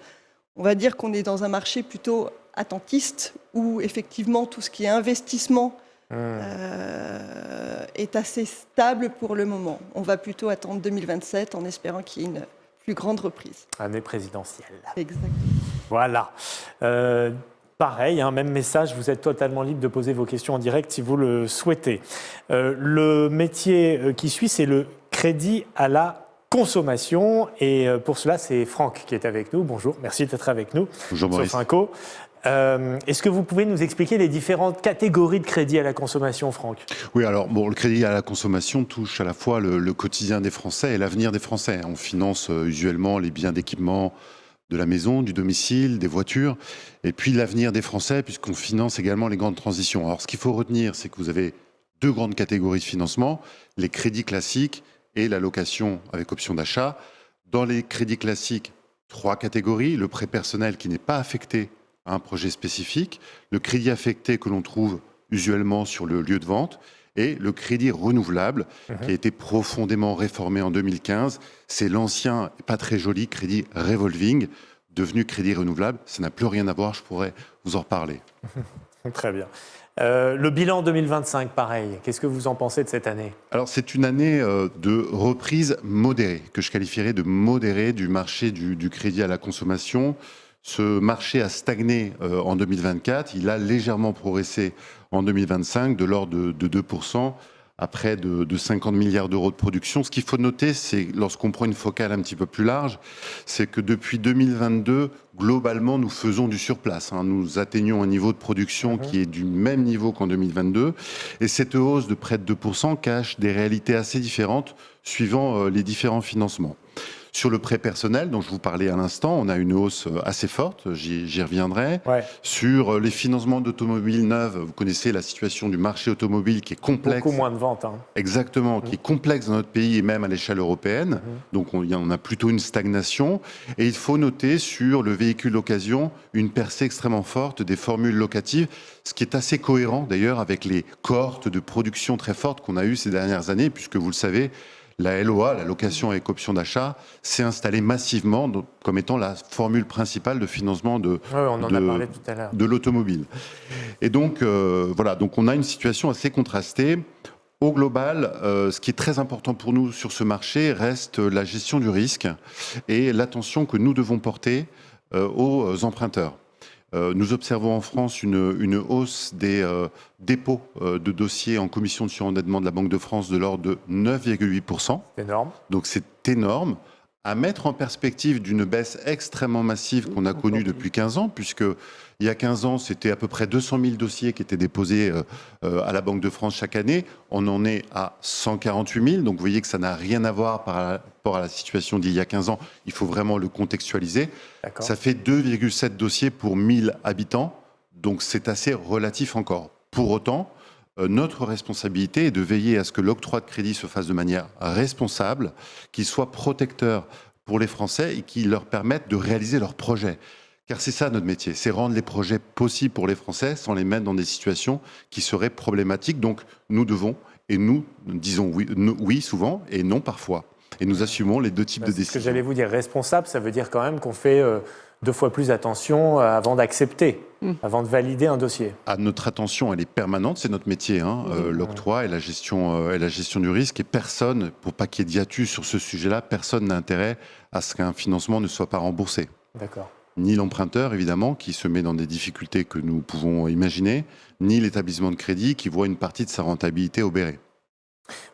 on va dire qu'on est dans un marché plutôt attentiste où effectivement tout ce qui est investissement est assez stable pour le moment. On va plutôt attendre 2027 en espérant qu'il y ait une plus grande reprise. Année présidentielle. Exactement. Voilà. Pareil, même message, vous êtes totalement libre de poser vos questions en direct si vous le souhaitez. Le métier qui suit, c'est le crédit à la consommation. Et pour cela, c'est Franck qui est avec nous. Bonjour, merci d'être avec nous. Bonjour Maurice. Sofrinco. Est-ce que vous pouvez nous expliquer les différentes catégories de crédit à la consommation, Franck ? Oui, alors le crédit à la consommation touche à la fois le quotidien des Français et l'avenir des Français. On finance usuellement les biens d'équipement de la maison, du domicile, des voitures, et puis l'avenir des Français, puisqu'on finance également les grandes transitions. Alors ce qu'il faut retenir, c'est que vous avez deux grandes catégories de financement, les crédits classiques et la location avec option d'achat. Dans les crédits classiques, trois catégories, le prêt personnel qui n'est pas affecté à un projet spécifique, le crédit affecté que l'on trouve usuellement sur le lieu de vente, et le crédit renouvelable, qui a été profondément réformé en 2015. C'est l'ancien, pas très joli, crédit revolving, devenu crédit renouvelable. Ça n'a plus rien à voir, je pourrais vous en reparler. Très bien. Le bilan 2025, pareil. Qu'est-ce que vous en pensez de cette année ? Alors, c'est une année de reprise modérée, que je qualifierais de modérée du marché du crédit à la consommation. Ce marché a stagné en 2024. Il a légèrement progressé en 2025, de l'ordre de 2%, à près de 50 milliards d'euros de production. Ce qu'il faut noter, c'est, lorsqu'on prend une focale un petit peu plus large, c'est que depuis 2022, globalement, nous faisons du surplace. Nous atteignons un niveau de production qui est du même niveau qu'en 2022. Et cette hausse de près de 2% cache des réalités assez différentes suivant les différents financements. Sur le prêt personnel, dont je vous parlais à l'instant, on a une hausse assez forte, j'y reviendrai. Ouais. Sur les financements d'automobiles neuves, vous connaissez la situation du marché automobile qui est complexe. Beaucoup moins de ventes. Exactement, qui est complexe dans notre pays et même à l'échelle européenne. Donc on a plutôt une stagnation. Et il faut noter sur le véhicule d'occasion une percée extrêmement forte des formules locatives, ce qui est assez cohérent d'ailleurs avec les cohortes de production très fortes qu'on a eues ces dernières années, puisque vous le savez, la LOA, la location avec option d'achat, s'est installée massivement comme étant la formule principale de financement de l'automobile. Et donc, voilà, donc on a une situation assez contrastée. Au global, ce qui est très important pour nous sur ce marché reste la gestion du risque et l'attention que nous devons porter aux emprunteurs. Nous observons en France une hausse des dépôts de dossiers en commission de surendettement de la Banque de France de l'ordre de 9,8%. Énorme. Donc c'est énorme. À mettre en perspective d'une baisse extrêmement massive qu'on a connue depuis 15 ans, puisque il y a 15 ans, c'était à peu près 200 000 dossiers qui étaient déposés à la Banque de France chaque année. On en est à 148 000. Donc vous voyez que ça n'a rien à voir par rapport à la situation d'il y a 15 ans. Il faut vraiment le contextualiser. D'accord. Ça fait 2,7 dossiers pour 1000 habitants. Donc c'est assez relatif encore. Pour autant, notre responsabilité est de veiller à ce que l'octroi de crédit se fasse de manière responsable, qu'il soit protecteur pour les Français et qu'il leur permette de réaliser leurs projets. Car c'est ça notre métier, c'est rendre les projets possibles pour les Français sans les mettre dans des situations qui seraient problématiques. Donc nous devons, et nous disons oui souvent et non parfois. Et nous assumons les deux types de décisions. Ce que j'allais vous dire, responsable, ça veut dire quand même qu'on fait 2 fois plus attention avant d'accepter, avant de valider un dossier. Notre attention, elle est permanente, c'est notre métier, l'octroi et la gestion du risque. Et personne, pour pas qu'il y ait d'hiatus sur ce sujet-là, personne n'a intérêt à ce qu'un financement ne soit pas remboursé. D'accord. Ni l'emprunteur, évidemment, qui se met dans des difficultés que nous pouvons imaginer, ni l'établissement de crédit qui voit une partie de sa rentabilité obérée.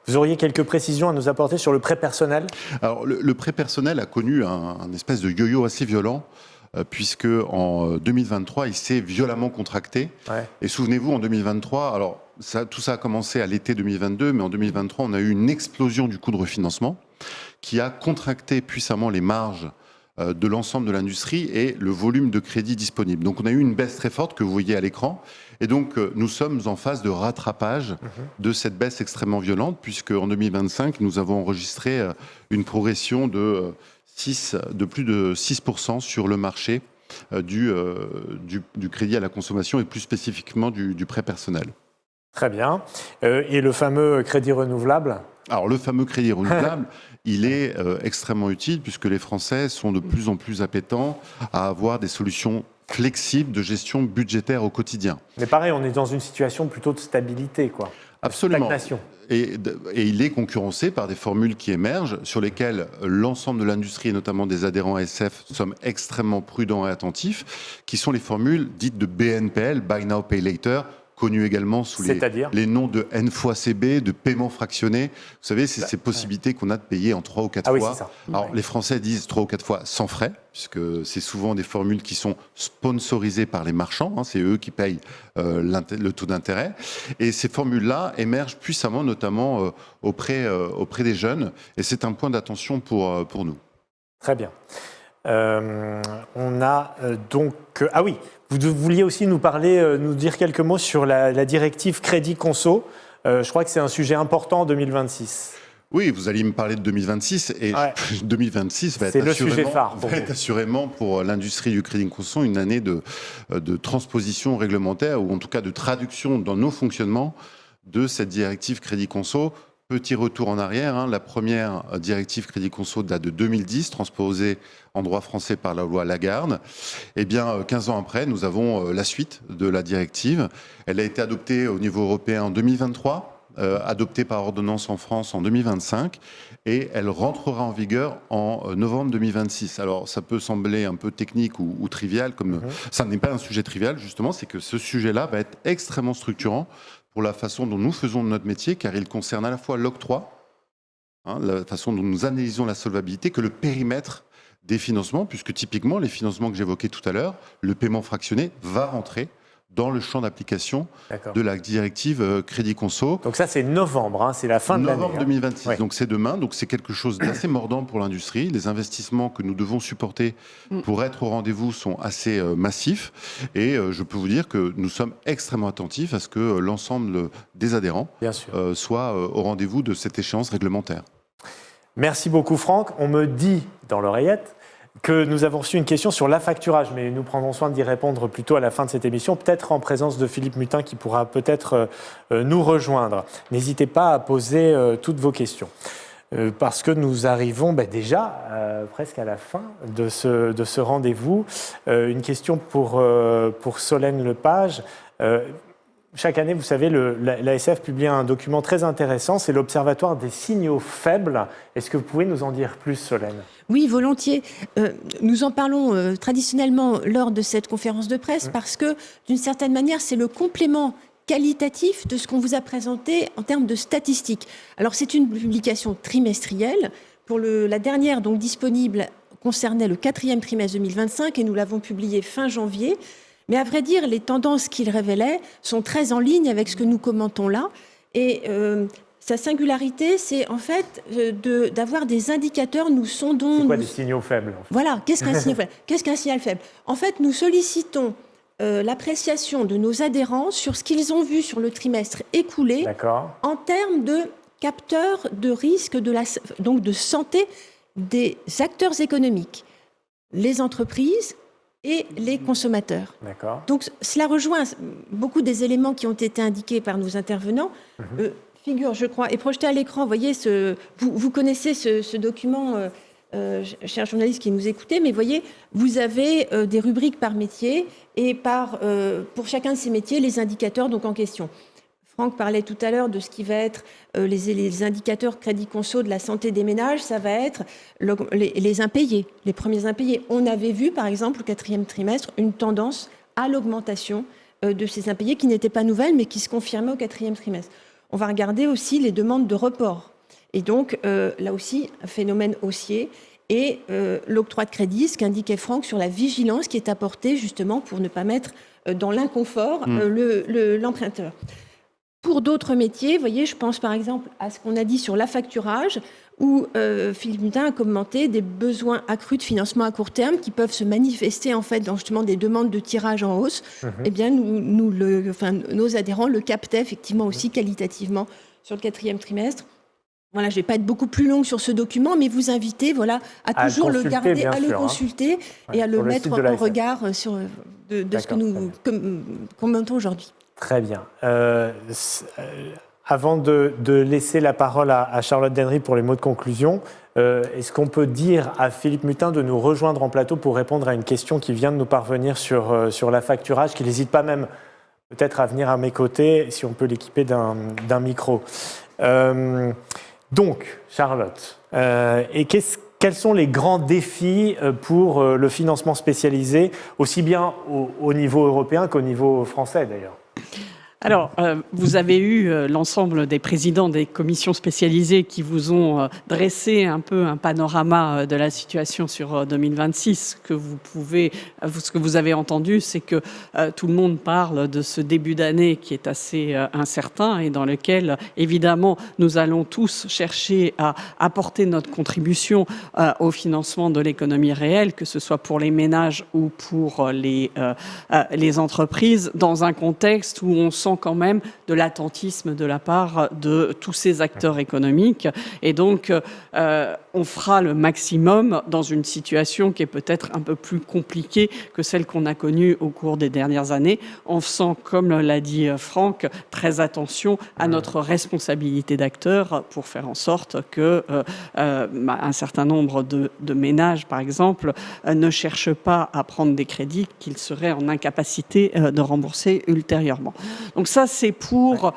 Vous auriez quelques précisions à nous apporter sur le prêt personnel ? Alors, le prêt personnel a connu un espèce de yo-yo assez violent, puisque en 2023, il s'est violemment contracté. Ouais. Et souvenez-vous, en 2023, alors tout ça a commencé à l'été 2022, mais en 2023, on a eu une explosion du coût de refinancement qui a contracté puissamment les marges de l'ensemble de l'industrie et le volume de crédit disponible. Donc on a eu une baisse très forte que vous voyez à l'écran. Et donc nous sommes en phase de rattrapage de cette baisse extrêmement violente, puisque en 2025, nous avons enregistré une progression de plus de 6% sur le marché du crédit à la consommation et plus spécifiquement du prêt personnel. Très bien. Et le fameux crédit renouvelable ? Alors, le fameux crédit renouvelable, il est extrêmement utile puisque les Français sont de plus en plus appétents à avoir des solutions flexibles de gestion budgétaire au quotidien. Mais pareil, on est dans une situation plutôt de stabilité, quoi. Absolument. Stagnation. Et il est concurrencé par des formules qui émergent, sur lesquelles l'ensemble de l'industrie, et notamment des adhérents ASF, sommes extrêmement prudents et attentifs, qui sont les formules dites de BNPL, Buy Now, Pay Later, connues également sous les noms de N fois CB, de paiement fractionné. Vous savez, c'est ces possibilités qu'on a de payer en 3 ou 4 fois. Oui, c'est ça. Alors, les Français disent 3 ou 4 fois sans frais, puisque c'est souvent des formules qui sont sponsorisées par les marchands. Hein, c'est eux qui payent le taux d'intérêt. Et ces formules-là émergent puissamment, notamment auprès des jeunes. Et c'est un point d'attention pour nous. Très bien. On a donc... Ah oui, vous vouliez aussi nous parler, nous dire quelques mots sur la directive Crédit Conso. Je crois que c'est un sujet important en 2026. Oui, vous allez me parler de 2026 et 2026 va être assurément pour l'industrie du crédit conso une année de transposition réglementaire ou en tout cas de traduction dans nos fonctionnements de cette directive Crédit Conso. Petit retour en arrière, hein, la première directive Crédit Conso date de 2010, transposée en droit français par la loi Lagarde. Eh bien, 15 ans après, nous avons la suite de la directive. Elle a été adoptée au niveau européen en 2023. Adoptée par ordonnance en France en 2025 et elle rentrera en vigueur en novembre 2026. Alors ça peut sembler un peu technique ou trivial, comme ça n'est pas un sujet trivial justement, c'est que ce sujet-là va être extrêmement structurant pour la façon dont nous faisons notre métier, car il concerne à la fois l'octroi, la façon dont nous analysons la solvabilité, que le périmètre des financements, puisque typiquement les financements que j'évoquais tout à l'heure, le paiement fractionné va rentrer dans le champ d'application de la directive Crédit Conso. Donc ça, c'est novembre, hein, c'est la fin de l'année. Novembre 2026, ouais. Donc c'est demain. Donc c'est quelque chose d'assez mordant pour l'industrie. Les investissements que nous devons supporter pour être au rendez-vous sont assez massifs. Et je peux vous dire que nous sommes extrêmement attentifs à ce que l'ensemble des adhérents soient au rendez-vous de cette échéance réglementaire. Merci beaucoup Franck. On me dit dans l'oreillette que nous avons reçu une question sur l'affacturage, mais nous prendrons soin d'y répondre plutôt à la fin de cette émission, peut-être en présence de Philippe Mutin qui pourra peut-être nous rejoindre. N'hésitez pas à poser toutes vos questions, parce que nous arrivons déjà presque à la fin de ce rendez-vous. Une question pour Solène Lepage. Chaque année, vous savez, l'ASF publie un document très intéressant, c'est l'Observatoire des signaux faibles. Est-ce que vous pouvez nous en dire plus, Solène ? Oui, volontiers. Nous en parlons traditionnellement lors de cette conférence de presse parce que, d'une certaine manière, c'est le complément qualitatif de ce qu'on vous a présenté en termes de statistiques. Alors, c'est une publication trimestrielle. Pour la dernière, donc disponible, concernait le 4e trimestre 2025 et nous l'avons publié fin janvier. Mais à vrai dire, les tendances qu'il révélait sont très en ligne avec ce que nous commentons là. Et sa singularité, c'est en fait d'avoir des indicateurs. Nous sondons... C'est quoi des signaux faibles en fait. Voilà, qu'est-ce qu'un signal faible ? Qu'est-ce qu'un signal faible ? En fait, nous sollicitons l'appréciation de nos adhérents sur ce qu'ils ont vu sur le trimestre écoulé en termes de capteurs de risque, donc de santé des acteurs économiques, les entreprises et les consommateurs. Donc cela rejoint beaucoup des éléments qui ont été indiqués par nos intervenants. Figure, je crois, et projeté à l'écran, vous voyez, vous connaissez ce document, chers journalistes qui nous écoutez, mais voyez, vous avez des rubriques par métier et pour chacun de ces métiers, les indicateurs donc en question. Franck parlait tout à l'heure de ce qui va être les indicateurs Crédit Conso de la santé des ménages, ça va être les impayés, les premiers impayés. On avait vu, par exemple, au 4e trimestre, une tendance à l'augmentation de ces impayés qui n'étaient pas nouvelles, mais qui se confirmaient au 4e trimestre. On va regarder aussi les demandes de report. Et donc, là aussi, un phénomène haussier. Et l'octroi de crédit, ce qu'indiquait Franck sur la vigilance qui est apportée justement pour ne pas mettre dans l'inconfort l'emprunteur. Pour d'autres métiers, vous voyez, je pense par exemple à ce qu'on a dit sur l'affacturage, où Philippe Mutin a commenté des besoins accrus de financement à court terme qui peuvent se manifester en fait dans justement des demandes de tirage en hausse. Eh bien, nos adhérents le captaient effectivement aussi qualitativement sur le 4e trimestre. Voilà, je ne vais pas être beaucoup plus longue sur ce document, mais vous invitez à toujours le garder, à le consulter et à le mettre en regard de ce que nous commentons aujourd'hui. Très bien. Avant de laisser la parole à Charlotte Dennery pour les mots de conclusion, est-ce qu'on peut dire à Philippe Mutin de nous rejoindre en plateau pour répondre à une question qui vient de nous parvenir sur l'affacturage, qu'il n'hésite pas même peut-être à venir à mes côtés, si on peut l'équiper d'un micro. Donc, Charlotte, quels sont les grands défis pour le financement spécialisé, aussi bien au niveau européen qu'au niveau français d'ailleurs ? Alors, vous avez eu l'ensemble des présidents des commissions spécialisées qui vous ont dressé un peu un panorama de la situation sur 2026. Ce que vous avez entendu, c'est que tout le monde parle de ce début d'année qui est assez incertain et dans lequel, évidemment, nous allons tous chercher à apporter notre contribution au financement de l'économie réelle, que ce soit pour les ménages ou pour les entreprises, dans un contexte où on sent quand même de l'attentisme de la part de tous ces acteurs économiques. Et donc, on fera le maximum dans une situation qui est peut-être un peu plus compliquée que celle qu'on a connue au cours des dernières années, en faisant, comme l'a dit Franck, très attention à notre responsabilité d'acteur pour faire en sorte que un certain nombre de ménages, par exemple, ne cherchent pas à prendre des crédits qu'ils seraient en incapacité de rembourser ultérieurement. Donc ça, c'est pour,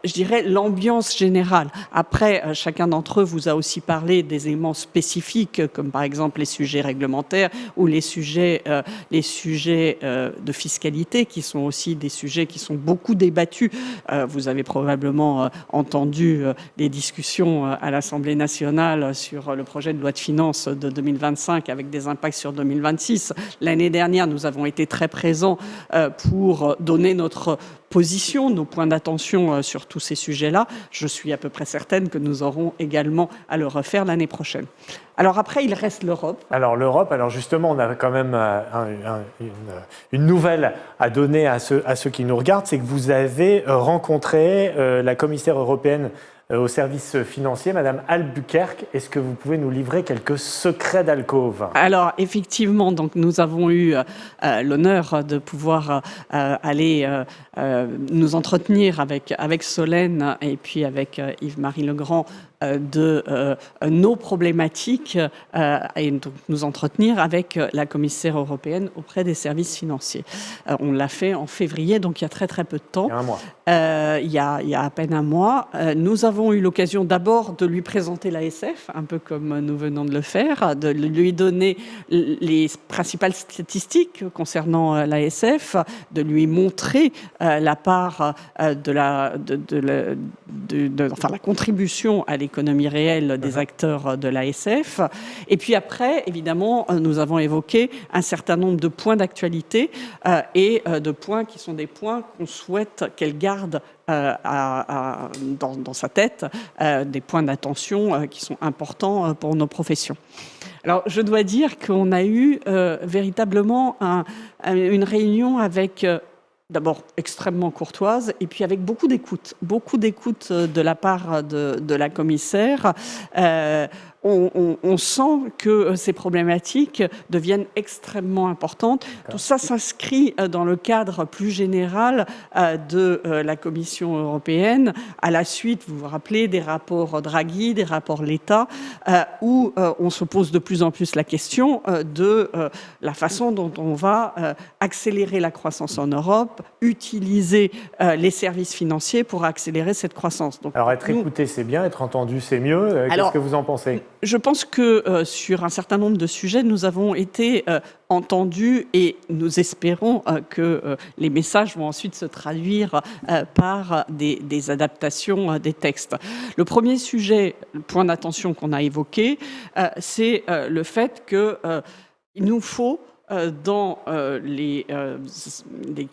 je dirais, l'ambiance générale. Après, chacun d'entre eux vous a aussi parlé des éléments spécifiques, comme par exemple les sujets réglementaires ou les sujets de fiscalité, qui sont aussi des sujets qui sont beaucoup débattus. Vous avez probablement entendu les discussions à l'Assemblée nationale sur le projet de loi de finances de 2025 avec des impacts sur 2026. L'année dernière, nous avons été très présents pour donner notre position, nos points d'attention sur tous ces sujets-là. Je suis à peu près certaine que nous aurons également à le refaire l'année prochaine. Alors après, il reste l'Europe. Alors justement, on a quand même une nouvelle à donner à ceux qui nous regardent, c'est que vous avez rencontré la commissaire européenne au service financier, Madame Albuquerque. Est-ce que vous pouvez nous livrer quelques secrets d'alcôve ? Alors, effectivement, donc, nous avons eu l'honneur de pouvoir aller nous entretenir avec Solène et puis avec Yves-Marie Legrand de nos problématiques et donc nous entretenir avec la commissaire européenne auprès des services financiers. On l'a fait en février, donc il y a très très peu de temps. Il y a un mois. Il y a à peine un mois. Nous avons eu l'occasion d'abord de lui présenter l'ASF, un peu comme nous venons de le faire, de lui donner les principales statistiques concernant l'ASF, de lui montrer la part la contribution à l'économie réelle des acteurs de l'ASF. Et puis après, évidemment, nous avons évoqué un certain nombre de points d'actualité et de points qui sont des points qu'on souhaite qu'elle garde dans sa tête, des points d'attention qui sont importants pour nos professions. Alors, je dois dire qu'on a eu véritablement une réunion avec... d'abord extrêmement courtoise, et puis avec beaucoup d'écoute de la part de la commissaire. On sent que ces problématiques deviennent extrêmement importantes. Tout ça s'inscrit dans le cadre plus général de la Commission européenne, à la suite, vous vous rappelez, des rapports Draghi, des rapports Letta, où on se pose de plus en plus la question de la façon dont on va accélérer la croissance en Europe, utiliser les services financiers pour accélérer cette croissance. Donc, alors être écouté, c'est bien, être entendu, c'est mieux. Qu'est-ce que vous en pensez ? Je pense que sur un certain nombre de sujets, nous avons été entendus et nous espérons que les messages vont ensuite se traduire par des adaptations des textes. Le premier sujet, le point d'attention qu'on a évoqué, c'est le fait qu'il nous faut dans les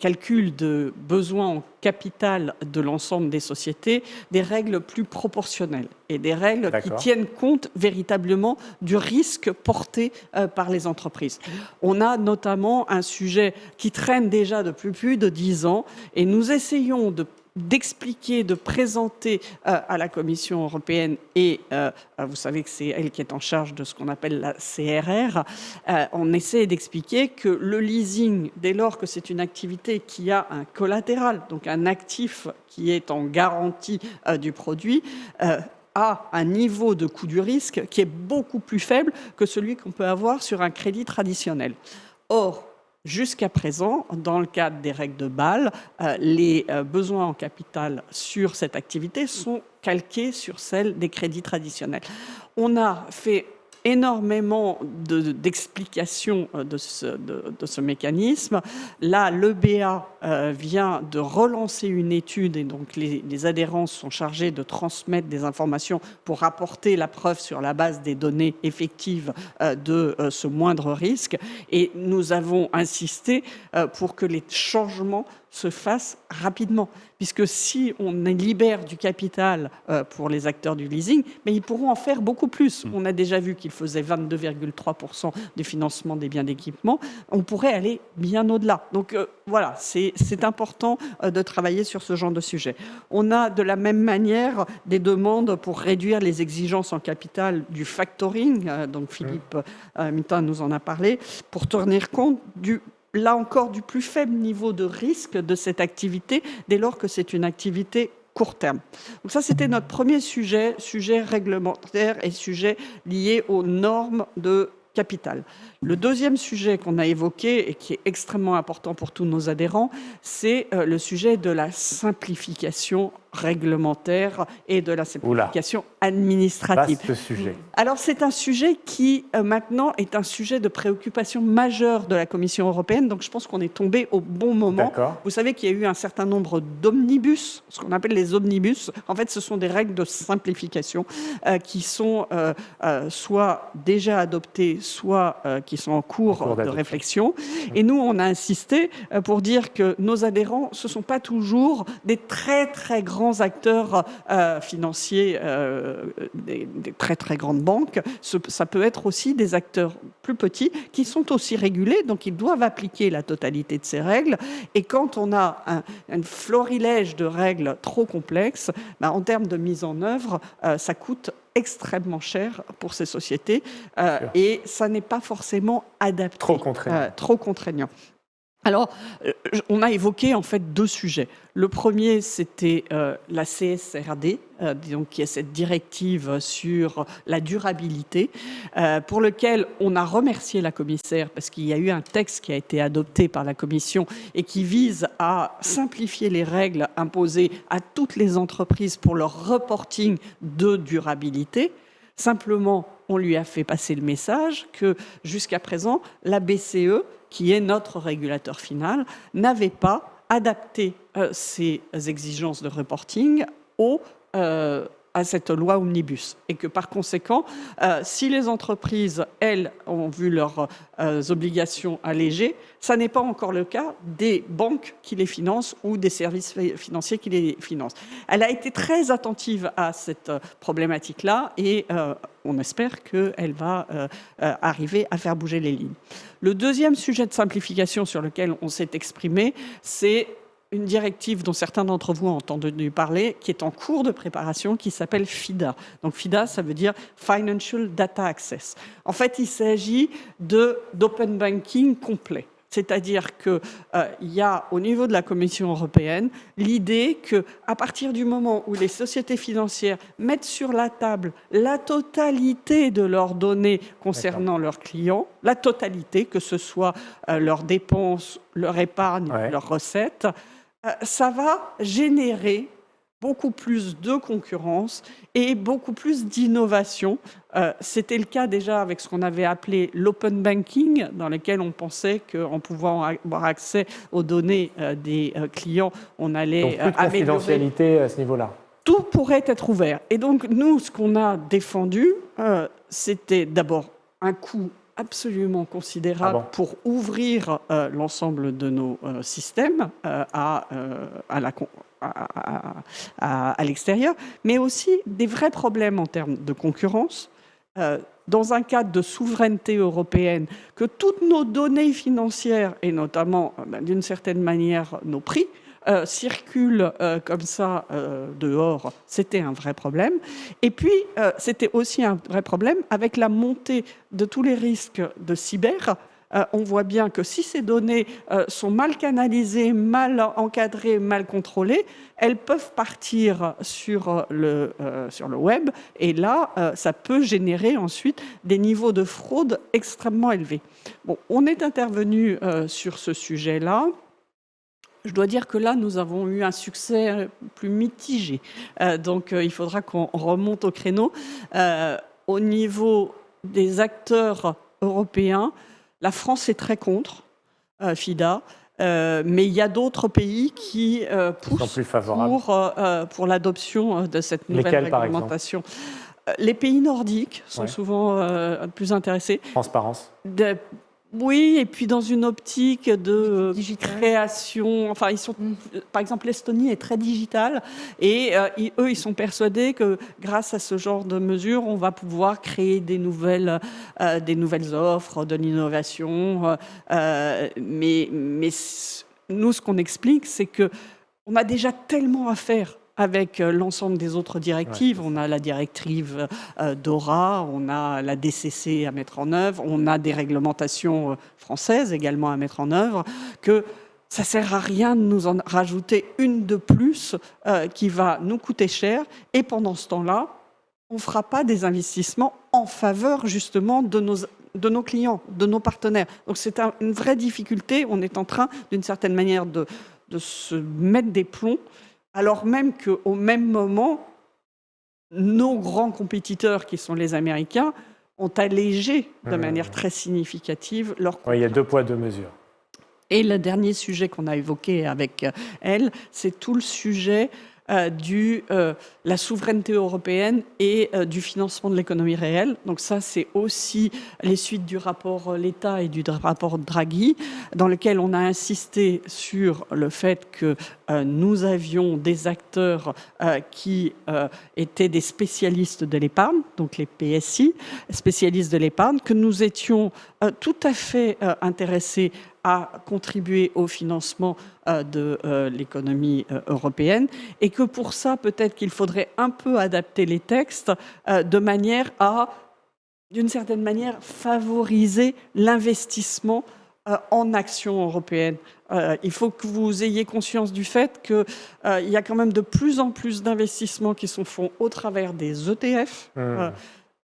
calculs de besoins en capital de l'ensemble des sociétés, des règles plus proportionnelles et des règles qui tiennent compte véritablement du risque porté par les entreprises. On a notamment un sujet qui traîne déjà depuis plus de 10 ans et nous essayons de d'expliquer, de présenter à la Commission européenne, et vous savez que c'est elle qui est en charge de ce qu'on appelle la CRR, on essaie d'expliquer que le leasing, dès lors que c'est une activité qui a un collatéral, donc un actif qui est en garantie du produit, a un niveau de coût du risque qui est beaucoup plus faible que celui qu'on peut avoir sur un crédit traditionnel. Or, jusqu'à présent, dans le cadre des règles de Bâle, les besoins en capital sur cette activité sont calqués sur celles des crédits traditionnels. On a fait énormément d'explications de ce mécanisme. Là, l'EBA vient de relancer une étude et donc les adhérents sont chargés de transmettre des informations pour apporter la preuve sur la base des données effectives de ce moindre risque. Et nous avons insisté pour que les changements se fassent rapidement, puisque si on libère du capital pour les acteurs du leasing, mais ils pourront en faire beaucoup plus. On a déjà vu qu'ils faisaient 22,3% du financement des biens d'équipement. On pourrait aller bien au-delà. Donc voilà, c'est important de travailler sur ce genre de sujet. On a de la même manière des demandes pour réduire les exigences en capital du factoring. Donc Philippe Mittin nous en a parlé, pour tenir compte là encore, du plus faible niveau de risque de cette activité, dès lors que c'est une activité court terme. Donc ça, c'était notre premier sujet réglementaire et sujet lié aux normes de capital. Le deuxième sujet qu'on a évoqué et qui est extrêmement important pour tous nos adhérents, c'est le sujet de la simplification réglementaire et de la simplification administrative. Vaste sujet. Alors c'est un sujet qui maintenant est un sujet de préoccupation majeure de la Commission européenne, donc je pense qu'on est tombé au bon moment. Vous savez qu'il y a eu un certain nombre d'omnibus, ce qu'on appelle les omnibus. En fait, ce sont des règles de simplification qui sont soit déjà adoptées, soit qui sont en cours de réflexion. Et nous, on a insisté pour dire que nos adhérents, ce ne sont pas toujours des très très grands acteurs financiers, des très très grandes banques. Ça peut être aussi des acteurs plus petits qui sont aussi régulés, donc ils doivent appliquer la totalité de ces règles. Et quand on a un florilège de règles trop complexes, en termes de mise en œuvre, ça coûte extrêmement cher pour ces sociétés et ça n'est pas forcément adapté. Trop contraignant. Alors, on a évoqué en fait deux sujets. Le premier, c'était la CSRD, donc, qui est cette directive sur la durabilité, pour lequel on a remercié la commissaire parce qu'il y a eu un texte qui a été adopté par la Commission et qui vise à simplifier les règles imposées à toutes les entreprises pour leur reporting de durabilité. Simplement, on lui a fait passer le message que jusqu'à présent, la BCE, qui est notre régulateur final, n'avait pas adapté ses exigences de reporting à cette loi Omnibus. Et que par conséquent, si les entreprises, elles, ont vu leurs obligations allégées, ça n'est pas encore le cas des banques qui les financent ou des services financiers qui les financent. Elle a été très attentive à cette problématique-là et on espère qu'elle va arriver à faire bouger les lignes. Le deuxième sujet de simplification sur lequel on s'est exprimé, c'est une directive dont certains d'entre vous ont entendu parler, qui est en cours de préparation, qui s'appelle FIDA. Donc FIDA, ça veut dire Financial Data Access. En fait, il s'agit d'open banking complet. C'est-à-dire qu'il y a, au niveau de la Commission européenne, l'idée qu'à partir du moment où les sociétés financières mettent sur la table la totalité de leurs données concernant leurs clients, la totalité, que ce soit leurs dépenses, leur épargne, leurs recettes, ça va générer beaucoup plus de concurrence et beaucoup plus d'innovation. C'était le cas déjà avec ce qu'on avait appelé l'open banking, dans lequel on pensait qu'en pouvant avoir accès aux données des clients, on allait donc plus de confidentialité à ce niveau-là. Tout pourrait être ouvert. Et donc nous, ce qu'on a défendu, c'était d'abord un coût absolument considérable pour ouvrir l'ensemble de nos systèmes à l'extérieur, mais aussi des vrais problèmes en termes de concurrence, dans un cadre de souveraineté européenne, que toutes nos données financières, et notamment d'une certaine manière nos prix, circulent comme ça dehors, c'était un vrai problème. Et puis, c'était aussi un vrai problème avec la montée de tous les risques de cyber. On voit bien que si ces données sont mal canalisées, mal encadrées, mal contrôlées, elles peuvent partir sur le web. Et là, ça peut générer ensuite des niveaux de fraude extrêmement élevés. Bon, on est intervenu sur ce sujet-là. Je dois dire que là, nous avons eu un succès plus mitigé. Donc, il faudra qu'on remonte au créneau. Au niveau des acteurs européens, la France est très contre FIDA, mais il y a d'autres pays qui poussent pour l'adoption de cette nouvelle réglementation. Les pays nordiques sont souvent plus intéressés. Transparence. Oui, et puis dans une optique de création. Enfin, ils sont, par exemple, l'Estonie est très digitale et eux, ils sont persuadés que grâce à ce genre de mesures, on va pouvoir créer des nouvelles offres, de l'innovation. Mais nous, ce qu'on explique, c'est que on a déjà tellement à faire avec l'ensemble des autres directives. On a la directive DORA, on a la DCC à mettre en œuvre, on a des réglementations françaises également à mettre en œuvre, que ça ne sert à rien de nous en rajouter une de plus qui va nous coûter cher. Et pendant ce temps-là, on ne fera pas des investissements en faveur justement de nos clients, de nos partenaires. Donc c'est une vraie difficulté. On est en train, d'une certaine manière, de se mettre des plombs, alors même qu'au même moment, nos grands compétiteurs, qui sont les Américains, ont allégé de manière très significative leur coûts. Il y a 2 poids, 2 mesures. Et le dernier sujet qu'on a évoqué avec elle, c'est tout le sujet la souveraineté européenne et du financement de l'économie réelle. Donc ça, c'est aussi les suites du rapport Letta et du rapport Draghi, dans lequel on a insisté sur le fait que nous avions des acteurs qui étaient des spécialistes de l'épargne, donc les PSI, spécialistes de l'épargne, que nous étions tout à fait intéressés à contribuer au financement de l'économie européenne et que pour ça, peut-être qu'il faudrait un peu adapter les textes de manière à, d'une certaine manière, favoriser l'investissement en action européenne. Il faut que vous ayez conscience du fait qu'il y a quand même de plus en plus d'investissements qui se font au travers des ETF.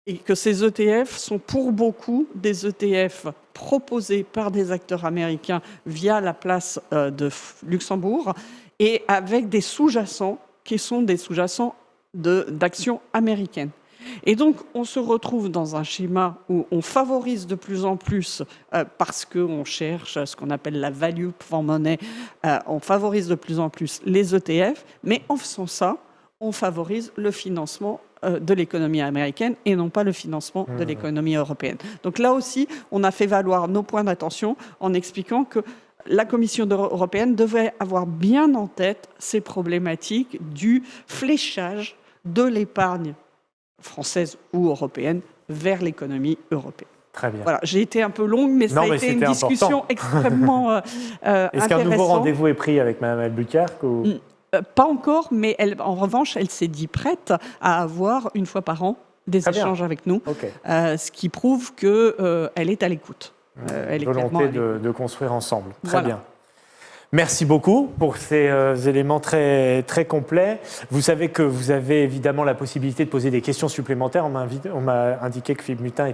Et que ces ETF sont pour beaucoup des ETF proposés par des acteurs américains via la place de Luxembourg et avec des sous-jacents qui sont des sous-jacents d'actions américaines. Et donc, on se retrouve dans un schéma où on favorise de plus en plus, parce qu'on cherche ce qu'on appelle la value for money, on favorise de plus en plus les ETF, mais en faisant ça, on favorise le financement de l'économie américaine et non pas le financement de l'économie européenne. Donc là aussi, on a fait valoir nos points d'attention en expliquant que la Commission européenne devait avoir bien en tête ces problématiques du fléchage de l'épargne française ou européenne vers l'économie européenne. Très bien. Voilà, j'ai été un peu longue, mais ça a été une discussion extrêmement intéressante. Est-ce qu'un nouveau rendez-vous est pris avec Mme Albuquerque ou... Pas encore, mais en revanche, elle s'est dit prête à avoir, une fois par an, des échanges avec nous, ce qui prouve qu'elle est à l'écoute. Elle est volonté de construire ensemble. Très bien. Merci beaucoup pour ces éléments très, très complets. Vous savez que vous avez évidemment la possibilité de poser des questions supplémentaires. On m'a indiqué que Philippe Mutin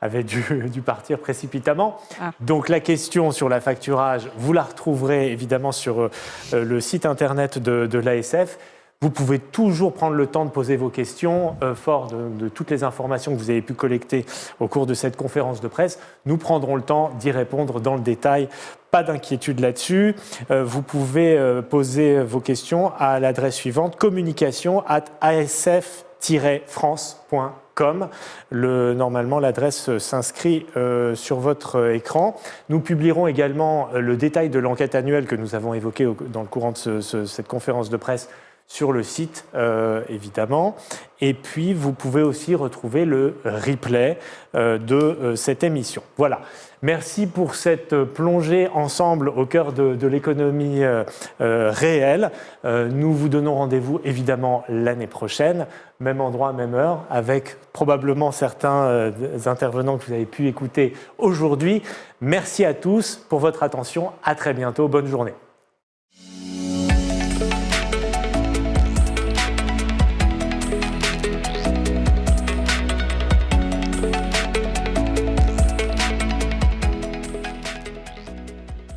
avait dû partir précipitamment. Donc la question sur l'affacturage, vous la retrouverez évidemment sur le site internet de l'ASF. Vous pouvez toujours prendre le temps de poser vos questions, fort de toutes les informations que vous avez pu collecter au cours de cette conférence de presse. Nous prendrons le temps d'y répondre dans le détail. Pas d'inquiétude là-dessus. Vous pouvez poser vos questions à l'adresse suivante, communication@asf-france.com. Normalement, l'adresse s'inscrit sur votre écran. Nous publierons également le détail de l'enquête annuelle que nous avons évoquée dans le courant de cette conférence de presse sur le site, évidemment. Et puis, vous pouvez aussi retrouver le replay de cette émission. Voilà. Merci pour cette plongée ensemble au cœur de l'économie réelle. Nous vous donnons rendez-vous, évidemment, l'année prochaine, même endroit, même heure, avec probablement certains intervenants que vous avez pu écouter aujourd'hui. Merci à tous pour votre attention. À très bientôt. Bonne journée.